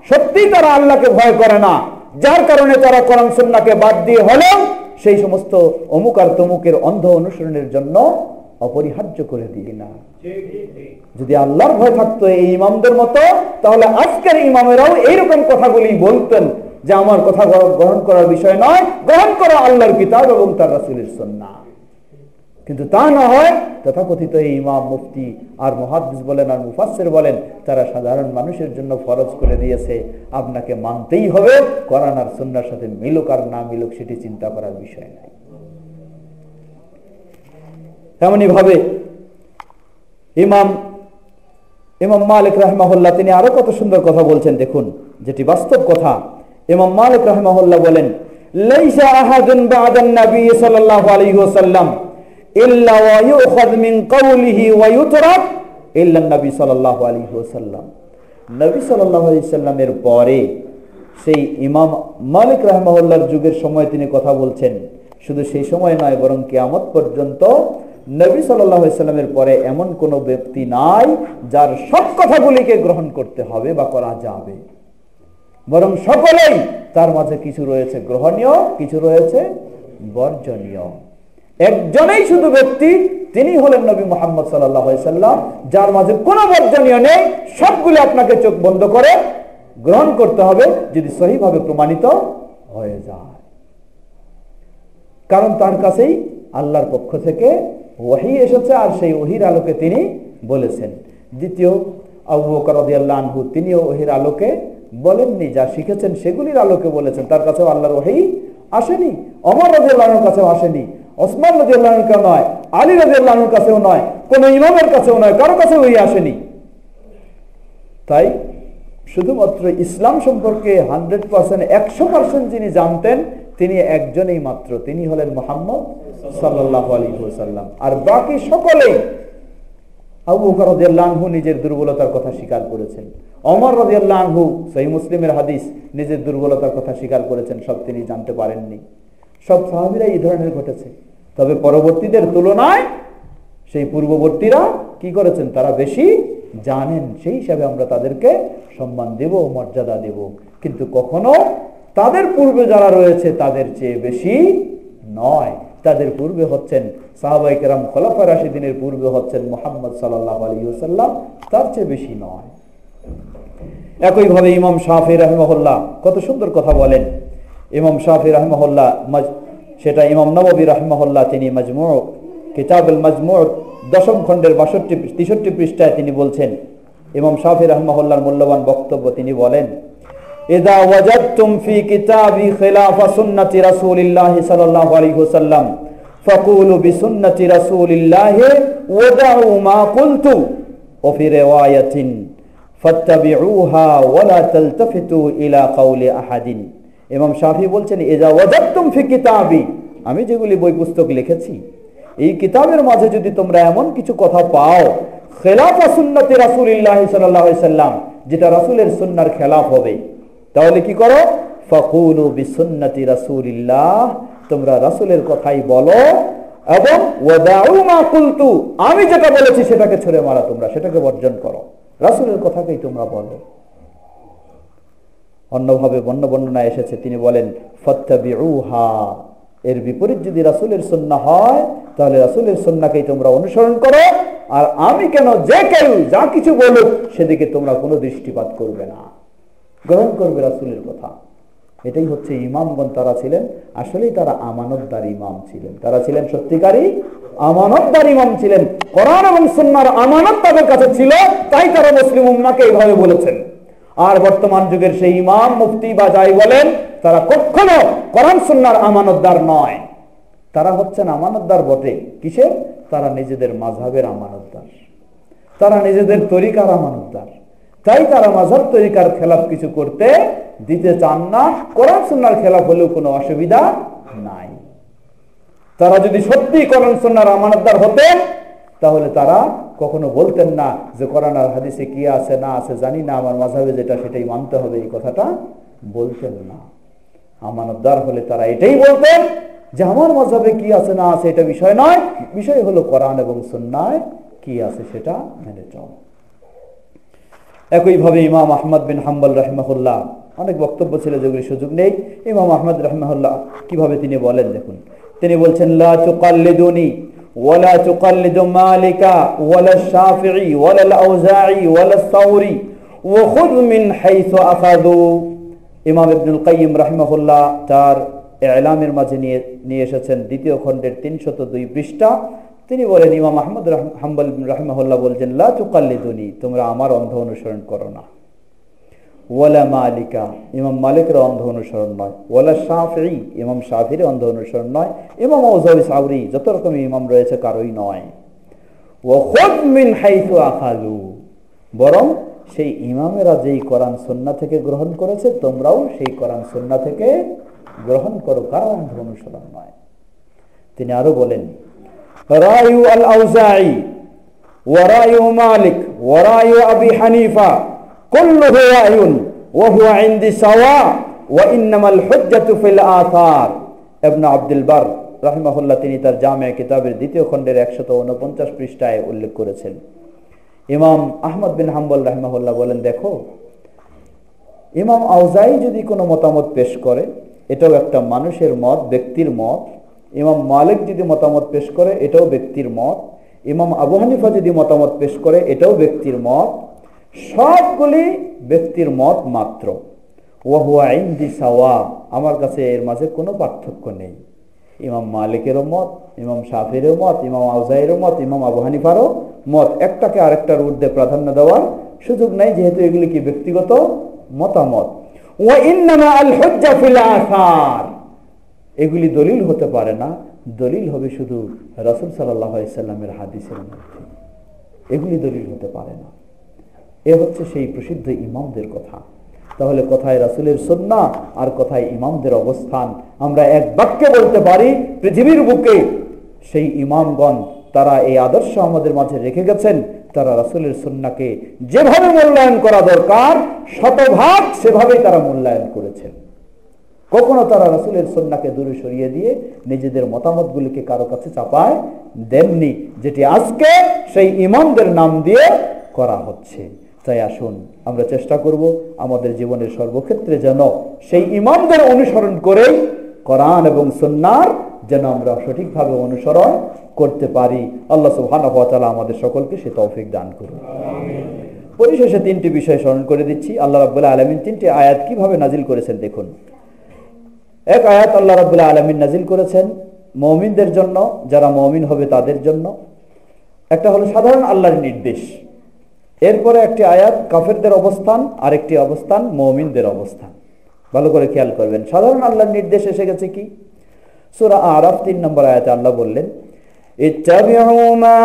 সত্যি তারা আল্লাহকে ভয় করে না, যার কারণে তারা কোরআন সুন্নাহকে বাদ দিয়ে হলেও সেই সমস্ত অমুক আর তমুকের অন্ধ অনুসরণের জন্য অপরিহার্য করে দিয়ে না। যদি আল্লাহর ভয় থাকতো এই ইমামদের মতো, তাহলে আজকের ইমামেরাও এইরকম কথাগুলি বলতেন যে আমার কথা গ্রহণ করার বিষয় নয়, গ্রহণ করা আল্লাহর কিতাব এবং তার রাসূলের সুন্নাহ। কিন্তু তা না হয়, তথাকথিত এই ইমাম, মুফতি আর মুহাদ্দিস বলেন আর মুফাসসির বলেন, তারা সাধারণ মানুষের জন্য ফরজ করে দিয়েছে আপনাকে মানতেই হবে, কোরআন আর সুন্নাহর সাথে মিলুক আর না মিলুক সেটি চিন্তা করার বিষয় নাই। তেমনি ভাবে ইমাম মালিক রাহিমাহুল্লাহ তিনি আরো কত সুন্দর কথা বলছেন দেখুন, যেটি বাস্তব কথা। ইমাম মালিক রাহিমাহুল্লাহ বলেন, লাইসা আহাদুন বা'দান নবী সাল্লাল্লাহু আলাইহি ওয়াসাল্লাম ইল্লা ওয়া ইউখায মিন কাওলিহি ওয়া ইউতরাক ইল্লা নবী সাল্লাল্লাহু আলাইহি ওয়াসাল্লাম। নবী সাল্লাল্লাহু আলাইহি ওয়াসাল্লামের পরে সেই ইমাম মালিক রাহিমাহুল্লাহর যুগের সময় তিনি কথা বলছেন। শুধু সেই সময় নয়, বরং কিয়ামত পর্যন্ত নবী সাল্লাল্লাহু আলাইহি ওয়াসাল্লামের পরে এমন কোন ব্যক্তি নাই যার সব কথাগুলিকে গ্রহণ করতে হবে বা করা যাবে, বরং সকলেই তার মাঝে কিছু রয়েছে গ্রহণীয়, কিছু রয়েছে বর্জনীয়। একজনেই শুধু ব্যক্তি, তিনি হলেন নবী মুহাম্মদ সাল্লাল্লাহু আলাইহি ওয়াসাল্লাম, যার মাঝে কোনো বর্জনীয় নেই, সবগুলো আপনাকে চোখ বন্ধ করে গ্রহণ করতে হবে যদি সহিভাবে প্রমাণিত হয়ে যায়। কারণ তার কাছেই আল্লাহর পক্ষ থেকে ওহী এসেছে, আর সেই ওহীর আলোকে তিনি বলেছেন। দ্বিতীয়, আবু বকর রাদিয়াল্লাহু আনহু তিনিও ওহীর আলোকে বলেননি, যা শিখেছেন সেগুলির আলোকে বলেছেন। তার কাছেও আল্লাহর ওহী আসেনি, ওমর রাদিয়াল্লাহু আনহুর কাছেও আসেনি, ওসমান রাদিয়াল্লাহু আনহু নয়, আলী রাদিয়াল্লাহু আনহুর কাছেও নয়, কোন ইমামের কাছেও নয়, কারো কাছে ওহী আসেনি। তাই শুধুমাত্র ইসলাম সম্পর্কে 100%, 100% যিনি জানতেন তিনি একজনই মাত্র, তিনি হলেন মুহাম্মদ সাল্লাল্লাহু আলাইহি ওয়াসাল্লাম। আর বাকি সকলেই, আবু বকর রাদিয়াল্লাহু আনহু নিজের দুর্বলতার কথা স্বীকার করেছেন, ওমর রাদিয়াল্লাহু আনহু সহিহ মুসলিমের হাদিস নিজের দুর্বলতার কথা স্বীকার করেছেন, সব তিনি জানতে পারেননি। সব সাহাবীরা এই ধরনের ঘটেছে। তবে পরবর্তীদের তুলনায় সেই পূর্ববর্তীরা কি করেছেন, তারা বেশি জানেন, সেই হিসাবে আমরা তাদেরকে সম্মান দেব, মর্যাদা দেব। কিন্তু কখনো তাদের পূর্বে যারা রয়েছে তাদের চেয়ে বেশি নয়। তাদের পূর্বে হচ্ছেন সাহাবায়ে কেরাম, খোলাফায়ে রাশিদিনের পূর্বে হচ্ছেন মুহাম্মদ সাল্লাল্লাহু আলাইহি ওয়াসাল্লাম, তার চেয়ে বেশি নয়। একইভাবে ইমাম শাফিঈ রাহিমাহুল্লাহ কত সুন্দর কথা বলেন। ইমাম শাফিঈ রাহিমাহুল্লাহ, সেটা ইমাম নববী রাহিমাহুল্লাহ, তিনি মাজমু' কিতাবুল মাজমু' 10ম খণ্ডের 63 পৃষ্ঠায় তিনি বলছেন, ইমাম শাফিঈ রাহিমাহুল্লাহর মূল্যবান বক্তব্য, তিনি বলেন, ইযা ওয়াজাদতুম ফি কিতাবি খিলাফা সুন্নতি রাসূলিল্লাহি সাল্লাল্লাহু আলাইহি ওয়াসাল্লাম ফাকুলু বিসুন্নতি রাসূলিল্লাহি ওয়াদাউ মা কুলতু ওয়া ফি রিওয়ায়াতিন ফাত্তাবিউহা ওয়া লা তালতাফিতু ইলা কাউলি আহাদিন। ইমাম শাফিঈ বলছেন, ইযা ওয়াজাদতুম ফি কিতাবি, আমি যেগুলি বই পুস্তক লিখেছি এই কিতাবের মাঝে যদি তোমরা এমন কিছু কথা পাও খিলাফা সুন্নতি রাসূলিল্লাহি সাল্লাল্লাহু আলাইহি ওয়াসাল্লাম, যেটা রাসূলের সুন্নাহর খেলাফ হবে, তাহলে কি করো? ফাকুলু বিসুন্নতি রাসূলিল্লাহ, তোমরা রাসূলের কথাই বলো, এবং ওয়াদাউ মা কুলতু, আমি যেটা বলেছি সেটাকে ছুঁড়ে মারা, তোমরা সেটাকে বর্জন করো, রাসূলের কথাকেই তোমরা বলো। অন্যভাবে বর্ণনায় এসেছে, তিনি বলেন ফাত্তাবিউহা, এর বিপরীত যদি রাসূলের সুন্নাহ হয় তাহলে রাসূলের সুন্নাহকেই তোমরা অনুসরণ করো, আর আমি কেন যে কেউ যা কিছু বলুক সেদিকে তোমরা কোনো দৃষ্টিপাত করবে না, গ্রহণ করবে রাসূলের কথা। এটাই হচ্ছে ইমামগণ। তারা ছিলেন আসলেই, তারা আমানতদার ইমাম ছিলেন, তারা ছিলেন সত্যিকারী আমানতদার ইমাম ছিলেন। কোরআন এবং সুন্নাহর আমানত তাদের কাছে ছিল, তাই তারা মুসলিম উম্মাহকে এইভাবে বলেছেন। আর বর্তমান যুগের সেই ইমাম, মুফতি বা যাই বলেন, তারা কখনো কোরআন সুন্নাহর আমানতদার নয়। তারা হচ্ছেন আমানতদার বটে, কিসের? তারা নিজেদের মাযহাবের আমানতদার, তারা নিজেদের তরিকার আমানতদার, তাই তারা মাযহাব তরিকার খেলাফ কিছু করতে দিতে চান না। কোরআন সুন্নাহর খেলাফ হলেও কোনো অসুবিধা নাই। তারা যদি সত্যি কোরআন সুন্নাহর আমানতদার হতেন তাহলে তারা কখনো বলতেন না যে কোরআন আর হাদিসে কি আছে না আছে জানি না, আমার মাযহাবে যেটা সেটাই মানতে হবে, এই কথাটা বলতেন না। আমানতদার হলে তারা এটাই বলতেন যে আমার মাযহাবে কি আছে না আছে এটা বিষয় নয়, বিষয় হলো কোরআন এবং সুন্নাহয় কি আছে সেটা মেনে চল। একইভাবে ইমাম আহমদ বিন হাম্বল রাহিমাহুল্লাহ, অনেক বক্তব্য ছিল যেগুলি সুযোগ নেই। ইমাম আহমদ রাহিমাহুল্লাহ কিভাবে তিনি বলেন দেখুন, তিনি বলছেন, লা তুকাল্লিদুনি ওয়ালা তুকাল্লিদু মালিকা ওয়ালা শাফিঈ ওয়ালা আল-আউজাঈ ওয়ালা আস-সাউরি ওয়া খুয মিন হাইসু আখাযু। ইমাম ইবনুল কাইয়িম রাহিমাহুল্লাহ তার ইলামের মাঝে নিয়ে এসেছেন 2য় খণ্ডের 302 পৃষ্ঠা। তিনি বলেন, ইমাম আহমদ হাম্বল রাহিমাহুল্লাহ বলছেন, লা তুকাল্লিদুনি, তোমরা আমার অন্ধ অনুসরণ করো না। ওয়ালা মালিকা, ইমাম মালিকের অন্ধ অনুসরণ নয়। ওয়ালা শাফিঈ, ইমাম শাফিঈর অন্ধ অনুসরণ নয়। ইমাম আউজাঈ, সাউরি, যত রকম ইমাম রয়েছে কারোই নয়। ওয়া খুয মিন হাইসু আখাযু, বরং সেই ইমামেরা যেই কোরআন সুন্নাহ থেকে গ্রহণ করেছে তোমরাও সেই কোরআন সুন্নাহ থেকে গ্রহণ করো, কারো অন্ধ অনুসরণ নয়। তিনি আরো বলেন, রায়ু আল-আউজাঈ ওয়া রায়ু মালিক ওয়া রায়ু আবি হানিফা কুল্লুহু রায়ুন ওয়া হুয়া ইনদি সাওয়া ওয়া ইন্নামাল হুজ্জাতু ফিল আথার। ইবনে আব্দুল বার রাহিমাহুল্লাহ তিনি তার জামে কিতাবের 2য় খণ্ডের 149 পৃষ্ঠায় উল্লেখ করেছেন। ইমাম আহমদ বিন হাম্বল রাহিমাহুল্লাহ বলেন, দেখো, ইমাম আউজাঈ যদি কোনো মতামত পেশ করে এটাও একটা মানুষের মত, ব্যক্তির মত। ইমাম মালিক যদি মতামত পেশ করে এটাও ব্যক্তির মত। ইমাম আবু হানিফা যদি মতামত পেশ করে এটাও ব্যক্তির মত। সবগুলি ব্যক্তির মত মাত্র। ওয়া হুয়া ইনদি সাওয়া, আমার কাছে এর মাঝে কোনো পার্থক্য নেই। ইমাম মালিকেরও মত, ইমাম শাফিঈরও মত, ইমাম আউজাঈরও মত, ইমাম আবু হানিফারও মত, একটাকে আরেকটার ঊর্ধ্বে প্রাধান্য দেওয়ার সুযোগ নাই, যেহেতু এগুলি কি ব্যক্তিগত মতামত। ওয়া ইন্নামা আল হুজ্জা ফিল আসার, এগুলি দলিল হতে পারে না, দলিল হবে শুধু রাসূল সাল্লাল্লাহু আলাইহি সাল্লামের হাদিসের মধ্যে, এগুলি দলিল হতে পারে না। এ হচ্ছে সেই প্রসিদ্ধ ইমামদের কথা। তাহলে কোথায় রাসূলের সুন্নাহ আর কোথায় ইমামদের অবস্থান? আমরা এক বাক্যে বলতে পারি, পৃথিবীর বুকে সেই ইমামগণ তারা এই আদর্শ আমাদের মাঝে রেখে গেছেন। তারা রাসূলের সুন্নাহকে যেভাবে মূল্যায়ন করা দরকার শতভাগ সেভাবেই তারা মূল্যায়ন করেছেন। কখনো তারা রাসূলের সুন্নাহকে দূরে সরিয়ে দিয়ে নিজেদের মতামতগুলিকে কারো কাছে চাপায় দেননি, যেটি আজকে সেই ইমামদের নাম দিয়ে করা হচ্ছে। তাই আসুন আমরা চেষ্টা করব আমাদের জীবনের সর্বক্ষেত্রে যেন সেই ইমামদের অনুসরণ করে কোরআন এবং সুন্নাহর যেন আমরা সঠিকভাবে অনুসরণ করতে পারি। আল্লাহ সুবহানাহু ওয়া তাআলা আমাদের সকলকে সে তৌফিক দান করুন। পরিশেষে তিনটি বিষয় স্মরণ করে দিচ্ছি। আল্লাহ রাব্বুল আলামিন তিনটি আয়াত কিভাবে নাজিল করেছেন দেখুন। এক আয়াত আল্লাহ রাব্বুল আলামিন নাজিল করেছেন মুমিনদের জন্য, যারা মুমিন হবে তাদের জন্য। একটা হলো সাধারণ আল্লাহর নির্দেশ। এরপরে একটি আয়াত কাফেরদের অবস্থান, আরেকটি অবস্থান মুমিনদের অবস্থান। ভালো করে খেয়াল করবেন। সাধারণ আল্লাহর নির্দেশ এসে গেছে কি? সূরা আরাফ 3 নম্বর আয়াতে আল্লাহ বললেন, ইত্তাবিউ মা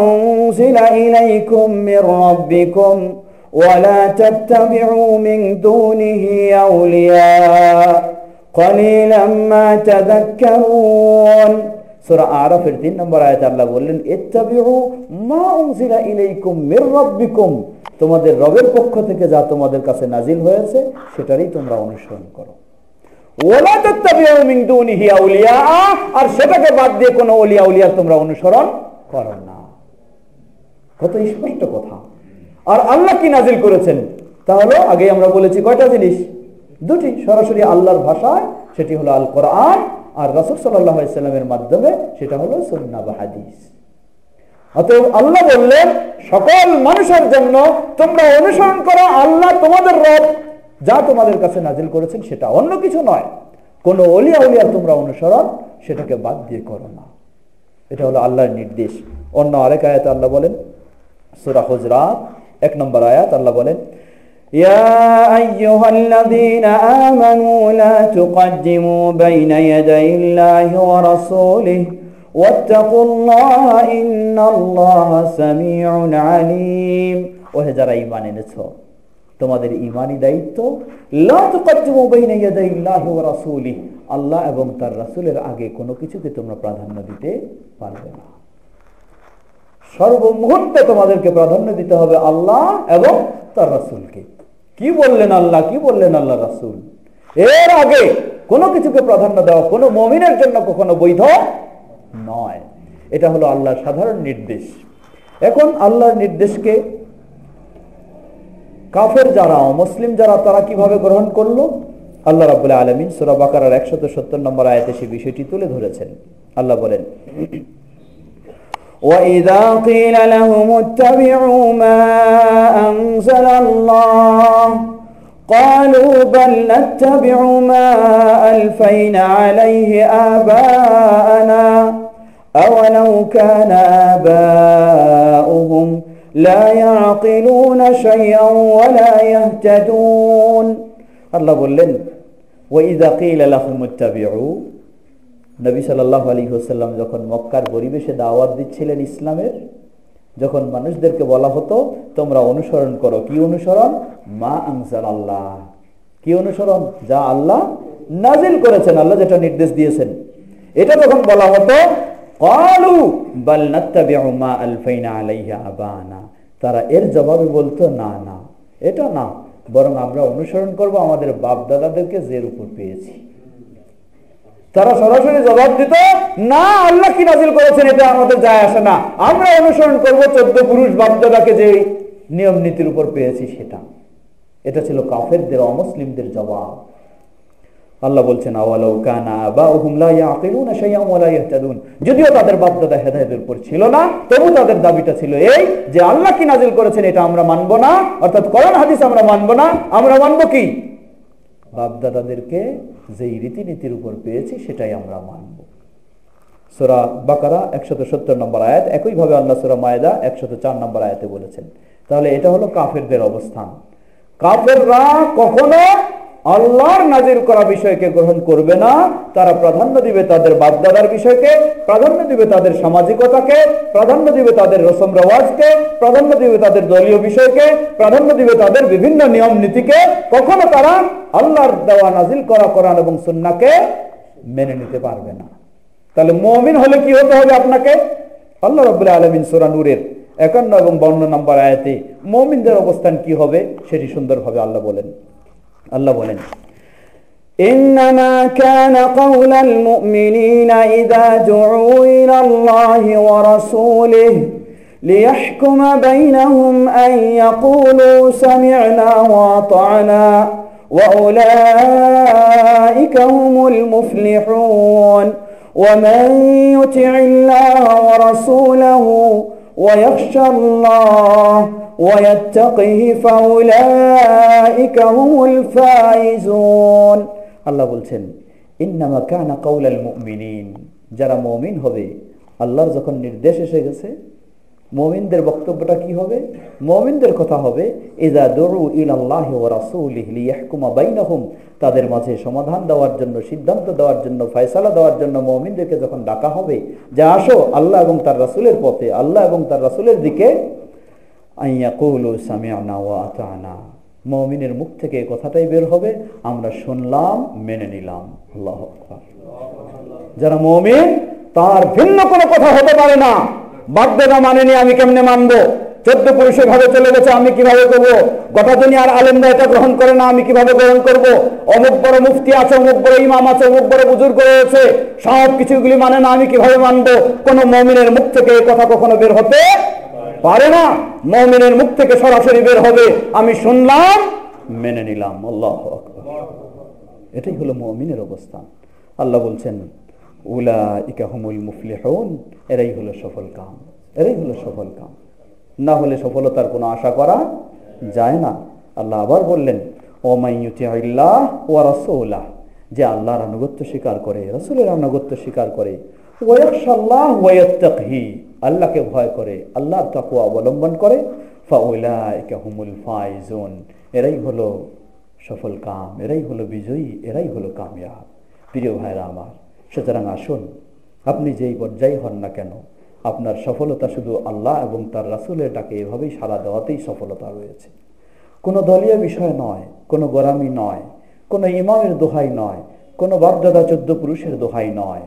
উনজিলা ইলাইকুম মির রাব্বিকুম ওয়া লা তাত্তাবিউ মিন দুনিহি আউলিয়া কলিলাম মা তাযাক্কারুন। সূরা আরাফের 3 নম্বর আয়াতে আল্লাহ বললেন, ইত্তাবিউ মা উনজিলা ইলাইকুম মির রাব্বিকুম, তোমাদের রবের পক্ষ থেকে যা তোমাদের কাছে নাজিল হয়েছে সেটারই তোমরা অনুসরণ করো। ওয়ালা তাত্তাবিউ মিন দুনিহি আউলিয়া, আর সেটাকে বাদ দিয়ে কোনো ওলিয়া উলিয়া তোমরা অনুসরণ করো না। কত স্পষ্ট কথা। আর আল্লাহ কি নাজিল করেছেন? তাহলে আগে আমরা বলেছি কয়টা জিনিস? দুটি। সরাসরি আল্লাহর ভাষায় সেটি হলো আল কোরআন, আর রাসূল সাল্লাল্লাহু আলাইহি সাল্লামের মাধ্যমে সেটা হলো সুন্নাহ বা হাদিস। অতএব আল্লাহ বললেন সকল মানুষের জন্য তোমরা অনুসরণ করো আল্লাহ তোমাদের রব যা তোমাদের কাছে নাজিল করেছেন সেটা, অন্য কিছু নয়। কোন ওলিয়া উলিয়া তোমরা অনুসরণ সেটাকে বাদ দিয়ে করো না। এটা হলো আল্লাহর নির্দেশ। অন্য আরেক আয়াতে আল্লাহ বলেন, সূরা হুজরাত 1 নম্বর আয়াত আল্লাহ বলেন, ইয়া আইয়ুহাল্লাযীনা আমানু লা তুকদ্দিমু বাইনা ইয়াদাইল্লাহি ওয়া রাসূলিহি ওয়াত্তাকুল্লাহা ইন্নাল্লাহা সামিউন আলীম। ওহে যারা ঈমান এনেছো, তোমাদের ঈমানি দায়িত্ব, লা তুকদ্দিমু বাইনা ইয়াদাইল্লাহি ওয়া রাসূলিহি, আল্লাহ এবং তার রাসূলের আগে কোনো কিছুকে তোমরা প্রাধান্য দিতে পারবে না। সর্বমুহূর্তে তোমাদেরকে প্রাধান্য দিতে হবে আল্লাহ এবং তার রাসূলকে। কি বললেন আল্লাহ, কি বললেন আল্লাহ রাসূল, এর আগে কোনো কিছুকে প্রাধান্য দেওয়া কোনো মুমিনের জন্য কখনো বৈধ নয়। এটা হলো আল্লাহর সাধারণ নির্দেশ। এখন আল্লাহর নির্দেশকে কাফের যারা, মুসলিম যারা, তারা কিভাবে গ্রহণ করলো? আল্লাহ রাব্বুল আলামিন সূরা বাকারার 170 নম্বর আয়াতে সেই বিষয়টি তুলে ধরেছেন। আল্লাহ বলেন, وَإِذَا قِيلَ لَهُمُ اتَّبِعُوا مَا أَنزَلَ اللَّهُ قَالُوا بَلْ نَتَّبِعُ مَا أَلْفَيْنَا عَلَيْهِ آبَاءَنَا أَوَلَوْ كَانَ آبَاؤُهُمْ لَا يَعْقِلُونَ شَيْئًا وَلَا يَهْتَدُونَ। আল্লাহ বললেন, وَإِذَا قِيلَ لَهُمُ اتَّبِعُوا, নবী সাল্লাল্লাহু আলাইহি ওয়াসাল্লাম যখন মক্কার পরিবেশে দাওয়াত দিচ্ছিলেন ইসলামের, যখন মানুষদেরকে বলা হতো তোমরা অনুসরণ করো, কি অনুসরণ? মা আনজালাল্লাহ, কি অনুসরণ? যা আল্লাহ নাজিল করেছেন, আল্লাহ যেটা নির্দেশ দিয়েছেন, এটা যখন বলা হতো, ক্বালু বাল নাত্তাবিউ মা আলফাইনা আলাইহি আবানা, তারা এর জবাবে বলতো না না, এটা না, বরং আমরা অনুসরণ করব আমাদের বাপ দাদাদেরকে যের উপর পেয়েছি। তারা সরাসরি জবাব দিত, না, আল্লাহ কি নাজিল করেছেন এটা আমাদের যায় আসে না, আমরা অনুসরণ করব 14 পুরুষ বাপদাদাকে যে নিয়ম নীতির উপর পেয়েছি সেটা। এটা ছিল কাফেরদের, অমুসলিমদের জবাব। আল্লাহ বলছেন, আওয়ালাউ কানা আবাউহুম লা ইয়াকিলুনা শাইআন ওয়া লা ইয়াহতাদুন, যদিও তাদের বাপদাদা হেদায়েতের উপর ছিল না, তবু তাদের দাবিটা ছিল এই যে আল্লাহ কি নাজিল করেছেন এটা আমরা মানব না, অর্থাৎ কোরআন হাদিস আমরা মানব না, আমরা মানব কি? বাপদাদাদেরকে যেই রীতিনীতির উপর পেয়েছি সেটাই আমরা মানব। সূরা বাকারা 170 নম্বর আয়াত, একইভাবে আল্লাহ সূরা মায়েদা 104 নম্বর আয়াতে বলেছেন। তাহলে এটা হলো কাফেরদের অবস্থান। কাফেররা কখনো আল্লাহর নাজিল করা বিষয়কে গ্রহণ করবে না, তারা প্রাধান্য দিবে তাদের বাপদাদার বিষয়কে, প্রাধান্য দিবে তাদের সামাজিকতাকে, প্রাধান্য দিবে তাদের রসম রেওয়াজকে, প্রাধান্য দিবে তাদের দলীয় বিষয়কে, প্রাধান্য দিবে তাদের বিভিন্ন নিয়ম নীতিকে। কখনো তারা আল্লাহর দেওয়া নাজিল করা কোরআন এবং সুন্নাহকে মেনে নিতে পারবে না। তাহলে মুমিন হলে কি হতে হবে আপনাকে? আল্লাহ রাব্বুল আলামিন সূরা নূরের 51 এবং 52 নম্বর আয়াতে মুমিনদের অবস্থান কি হবে সেটি সুন্দরভাবে আল্লাহ বলেন, ইন্নামা কানা কাওলাল মুমিনিনা ইযা দুউ ইলাল্লাহি ওয়া রাসূলিহি ليحكم بينهم أن يقولوا سمعنا وأطعنا وأولئك هم المفلحون ومن يطع الله ورسوله ويخشى الله ويتقه فأولئك هم الفائزون আল্লাহ বলছেন ইন্নামা কানা কাউলাল মুমিনিন, যারা মুমিন হবে আল্লাহর যখন নির্দেশ এসে গেছে মুমিনদের বক্তব্যটা কি হবে? মুমিনদের কথা হবে ইযা দুউ ইলাল্লাহি ওয়া রাসূলিহি লিয়াহকুমা বাইনাহুম, তাদের মাঝে সমাধান দেওয়ার জন্য, সিদ্ধান্ত দেওয়ার জন্য, ফয়সালা দেওয়ার জন্য মুমিনদেরকে যখন ডাকা হবে যে আসো আল্লাহ এবং তার রাসূলের পথে, আল্লাহ এবং তার রাসূলের দিকে, আইয়াকুলু সামি'না ওয়া আতা'না, মুমিনের মুখ থেকে এই কথাটাই বের হবে আমরা শুনলাম মেনে নিলাম। আল্লাহু আকবার। যারা মুমিন তার ভিন্ন কোনো কথা হতে পারে না। বাধ্যতা মানেনি আমি কেমনে মানবো? 14 পুরুষে ভাবে চলে গেছে আমি কিভাবে করবো? গোটা দুনিয়ার আলেমরা এটা গ্রহণ করে না আমি কিভাবে গ্রহণ করব? অমুক বড় মুফতি আছে, অমুক বড় ইমাম আছে, অমুক বড় বুজুর্গ রয়েছে, সব কিছুগুলি মানে না আমি কিভাবে মানবো? কোন মুমিনের মুখ থেকে এই কথা কখনো বের হতে পারে না। মুমিনের মুখ থেকে সরাসরি বের হবে আমি শুনলাম মেনে নিলাম। আল্লাহু আকবার। এটাই হলো মুমিনের অবস্থান। আল্লাহ বলছেন উলাইকা হুমুল মুফলিহুন, এরাই হলো সফল কাম, এরাই হলো সফল কাম। না হলে সফলতার কোনো আশা করা যায় না। আল্লাহ আবার বললেন ওমাই ইউতিইল্লাহ ওয়া রাসূলাহ, যে আল্লাহর আনুগত্য স্বীকার করে, রাসূলের আনুগত্য স্বীকার করে, ওয়া ইয়াখশাল্লাহ ওয়া ইয়াত্তাকি, আল্লাহকে ভয় করে, আল্লাহর তাকওয়া অবলম্বন করে, ফাউলাইকা হুমুল ফাইজুন, এরাই হলো সফল কাম, এরাই হলো বিজয়ী, এরাই হলো কামিয়াব। প্রিয় ভাইরা আমার, সুতরাং আসুন আপনি যেই পর্যায়ে হন না কেন আপনার সফলতা শুধু আল্লাহ এবং তার রাসূলের ডাকে এভাবেই সাড়া দেওয়াতেই সফলতা রয়েছে। কোনো দলীয় বিষয় নয়, কোনো গোরামি নয়, কোনো ইমামের দোহাই নয়, কোনো বাপদাদা 14 পুরুষের দোহাই নয়।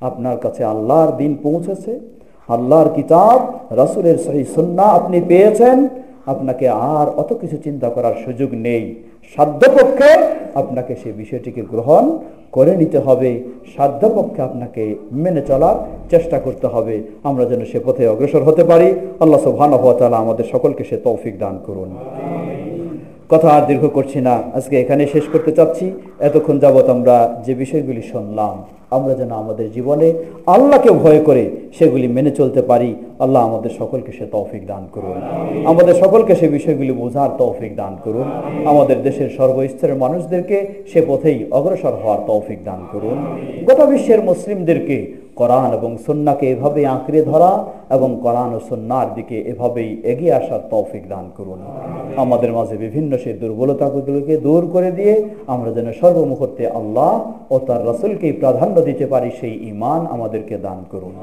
আপনার কাছে আল্লাহর দিন পৌঁছেছে, আল্লাহর কিতাব, রাসূলের সহিহ সুন্নাহ আপনি পেয়েছেন, আপনাকে আর অত কিছু চিন্তা করার সুযোগ নেই। সাধ্যপক্ষে আপনাকে সেই বিষয়টিকে গ্রহণ করে নিতে হবে, সাধ্যপক্ষে আপনাকে মেনে চলার চেষ্টা করতে হবে, আমরা যেন সে পথে অগ্রসর হতে পারি। আল্লাহ সুবহানাহু ওয়া তাআলা আমাদের সকলকে সে তৌফিক দান করুন। কথা আর দীর্ঘ করছি না, আজকে এখানে শেষ করতে চাচ্ছি। এতক্ষণ যাবৎ আমরা যে বিষয়গুলি শুনলাম আমরা যেন আমাদের জীবনে আল্লাহকে ভয় করে সেগুলি মেনে চলতে পারি। আল্লাহ আমাদের সকলকে সে তৌফিক দান করুন, আমাদের সকলকে সে বিষয়গুলি বোঝার তৌফিক দান করুন, আমাদের দেশের সর্বস্তরের মানুষদেরকে সে পথেই অগ্রসর হওয়ার তৌফিক দান করুন। গোটা বিশ্বের মুসলিমদেরকে কোরআন এবং সুন্নাহকে এভাবে আঁকড়ে ধরা এবং কোরআন ও সুন্নাহর দিকে এভাবেই এগিয়ে আসার তৌফিক দান করুন। আমাদের মাঝে বিভিন্ন সেই দুর্বলতাগুলোকে দূর করে দিয়ে আমরা যেন সর্বমুহূর্তে আল্লাহ ও তার রাসূলকেই প্রাধান্য দিতে পারি সেই ঈমান আমাদেরকে দান করুন।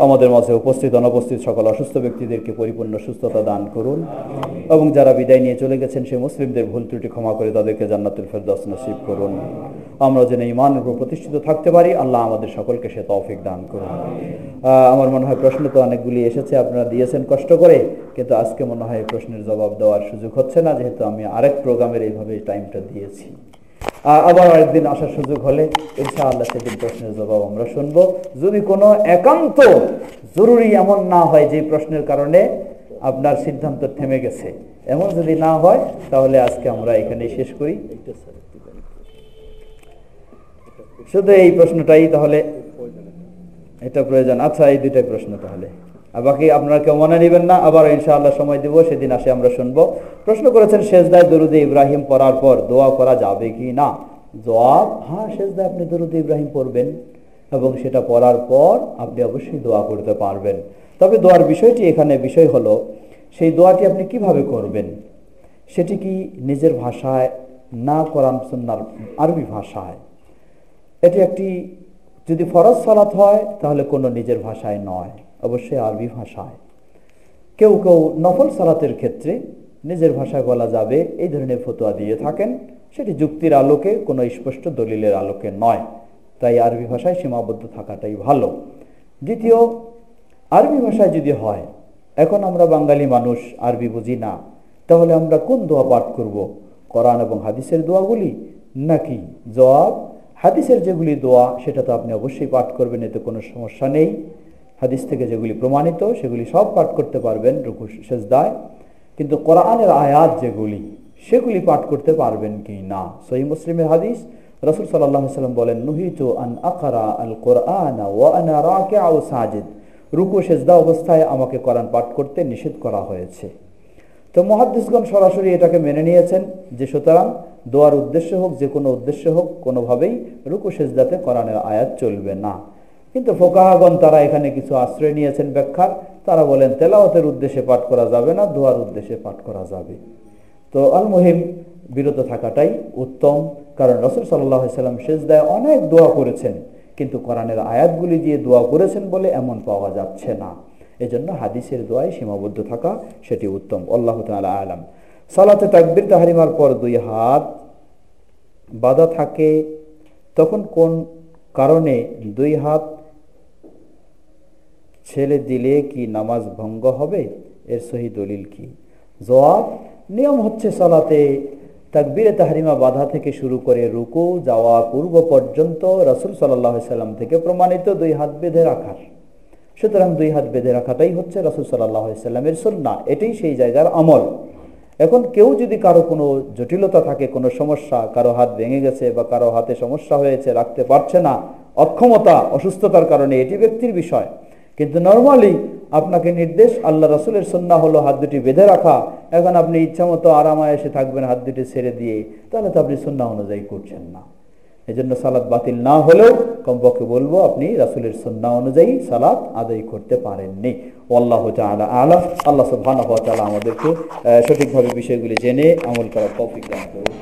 আমাদের মাঝে উপস্থিত অনুপস্থিত সকল অসুস্থ ব্যক্তিদেরকে পরিপূর্ণ সুস্থতা দান করুন এবং যারা বিদায় নিয়ে চলে গেছেন সেই মুসলিমদের ভুল ত্রুটি ক্ষমা করে তাদেরকে জান্নাতুল ফেরদাউস নসিব করুন। আমরা যেন ঈমানের উপর প্রতিষ্ঠিত থাকতে পারি, আল্লাহ আমাদের সকলকে সে তৌফিক দান করুন। আমার মনে হয় প্রশ্ন তো অনেকগুলি এসেছে, আপনারা দিয়েছেন কষ্ট করে, কিন্তু আজকে মনে হয় প্রশ্নের জবাব দেওয়ার সুযোগ হচ্ছে না, যেহেতু আমি আরেক প্রোগ্রামের এইভাবে টাইমটা দিয়েছি। আবার আরেকদিন আসার সুযোগ হলে ইনশাআল্লাহ সেদিন প্রশ্নের জবাব আমরা শুনবো। যদি কোনো একান্ত জরুরি এমন না হয় যে প্রশ্নের কারণে আপনার সিদ্ধান্ত থেমে গেছে, এমন যদি না হয় তাহলে আজকে আমরা এখানেই শেষ করি। শুধু এই প্রশ্নটাই তাহলে এটা প্রয়োজন। আচ্ছা, এই দুইটাই প্রশ্ন তাহলে, আর বাকি আপনারা কেউ মনে নেবেন না, আবার ইনশাআল্লাহ সময় দেব, সেদিন আসে আমরা শুনবো। প্রশ্ন করেছেন সেজদায় দরুদে ইব্রাহিম পড়ার পর দোয়া করা যাবে কি না? জবাব, হ্যাঁ, সেজদায় আপনি দরুদে ইব্রাহিম পড়বেন এবং সেটা পড়ার পর আপনি অবশ্যই দোয়া করতে পারবেন। তবে দোয়ার বিষয়টি এখানে বিষয় হলো সেই দোয়াটি আপনি কিভাবে করবেন, সেটি কি নিজের ভাষায় না কোরআন সুন্নাহর আরবি ভাষায়? এটি একটি, যদি ফরজ সালাত হয় তাহলে কোনো নিজের ভাষায় নয়, অবশ্যই আরবি ভাষায়। কেউ কেউ নফল সালাতের ক্ষেত্রে নিজের ভাষায় বলা যাবে এই ধরনের ফতোয়া দিয়ে থাকেন, সেটি যুক্তির আলোকে, কোনো স্পষ্ট দলিলের আলোকে নয়, তাই আরবি ভাষায় সীমাবদ্ধ থাকাটাই ভালো। দ্বিতীয়, আরবি ভাষায় যদি হয়, এখন আমরা বাঙালি মানুষ আরবি বুঝি না, তাহলে আমরা কোন দোয়া পাঠ করব? কোরআন এবং হাদিসের দোয়াগুলি নাকি? জবাব, হাদিসের যেগুলি দোয়া সেটা তো আপনি অবশ্যই পাঠ করবেন, এতে কোনো সমস্যা নেই। হাদিস থেকে যেগুলি প্রমাণিত সেগুলি সব পাঠ করতে পারবেন রুকু সেজদায়, কিন্তু কোরআনের আয়াত যেগুলি সেগুলি পাঠ করতে পারবেন কি না। সহিহ মুসলিমের হাদিস, রাসূল সাল্লাল্লাহু আলাইহি ওয়াসাল্লাম বলেন, নুহিতু আন আকরা আল কোরআনা ওয়া আনা রাকি'উ আও সাজিদ, রুকু সেজদা অবস্থায় আমাকে কোরআন পাঠ করতে নিষেধ করা হয়েছে। তো মুহাদ্দিসগণ সরাসরি এটাকে মেনে নিয়েছেন যে সুতরাং দোয়ার উদ্দেশ্য হোক, যে কোনো উদ্দেশ্য হোক, কোনোভাবেই রুকু সেজদাতে কোরআনের আয়াত চলবে না। কিন্তু ফোকাহাগণ তারা এখানে কিছু আশ্রয় নিয়েছেন ব্যাখ্যার। তারা বলেন তেলাওয়াতের উদ্দেশ্যে পাঠ করা যাবে না, দোয়ার উদ্দেশ্যে পাঠ করা যাবে। তো আল মুহিম বিরত থাকাটাই উত্তম, কারণ রাসূল সাল্লাল্লাহু আলাইহি ওয়াসাল্লাম সেজদায় অনেক দোয়া করেছেন, কিন্তু কোরআনের আয়াতগুলি দিয়ে দোয়া করেছেন বলে এমন পাওয়া যাচ্ছে না। এজন্য হাদিসের দোয়ায় সীমাবদ্ধ থাকা সেটি উত্তম। আল্লাহু তাআলা আলাম। সালাতে তাকবীর তাহরিমার পর দুই হাত বাঁধা থাকে, তখন কোন কারণে দুই হাত ছেড়ে দিলে কি নামাজ ভঙ্গ হবে? এর সহি দলিল কি? জবাব, নিয়ম হচ্ছে সালাতে তাকবীরে তাহরিমা বাঁধা থেকে শুরু করে রুকু যাওয়া পূর্ব পর্যন্ত রাসূল সাল্লাল্লাহু আলাইহি ওয়াসাল্লাম থেকে প্রমাণিত দুই হাত বেঁধে রাখার। সুতরাং দুই হাত বেঁধে রাখাটাই হচ্ছে রাসূল সাল্লাল্লাহু আলাইহি ওয়াসাল্লামের সুন্নাহ, এটাই সেই জায়গার আমল। এখন কেউ যদি কারো কোনো জটিলতা থাকে, কোনো সমস্যা, কারো হাত ভেঙে গেছে বা কারো হাতে সমস্যা হয়েছে, রাখতে পারছে না, অক্ষমতা, অসুস্থতার কারণে, এটি ব্যক্তির বিষয়। কিন্তু নরমালি আপনাকে নির্দেশ, আল্লাহ রাসূলের সুন্নাহ হলো হাত দুটি বেঁধে রাখা। এখন আপনি ইচ্ছামতো আরামায় এসে থাকবেন হাত দুটি ছেড়ে দিয়ে, তাহলে তো আপনি সুন্নাহ অনুযায়ী করছেন না। এজন্য সালাত বাতিল না হলেও কমপক্ষে বলবো আপনি রাসূলের সুন্নাহ অনুযায়ী সালাত আদায় করতে পারেননি। আল্লাহু তাআলা আলাম। আল্লাহ সুবহানাহু ওয়া তাআলা আমাদেরকে সঠিকভাবে বিষয়গুলি জেনে আমল করার তৌফিক দান করুন।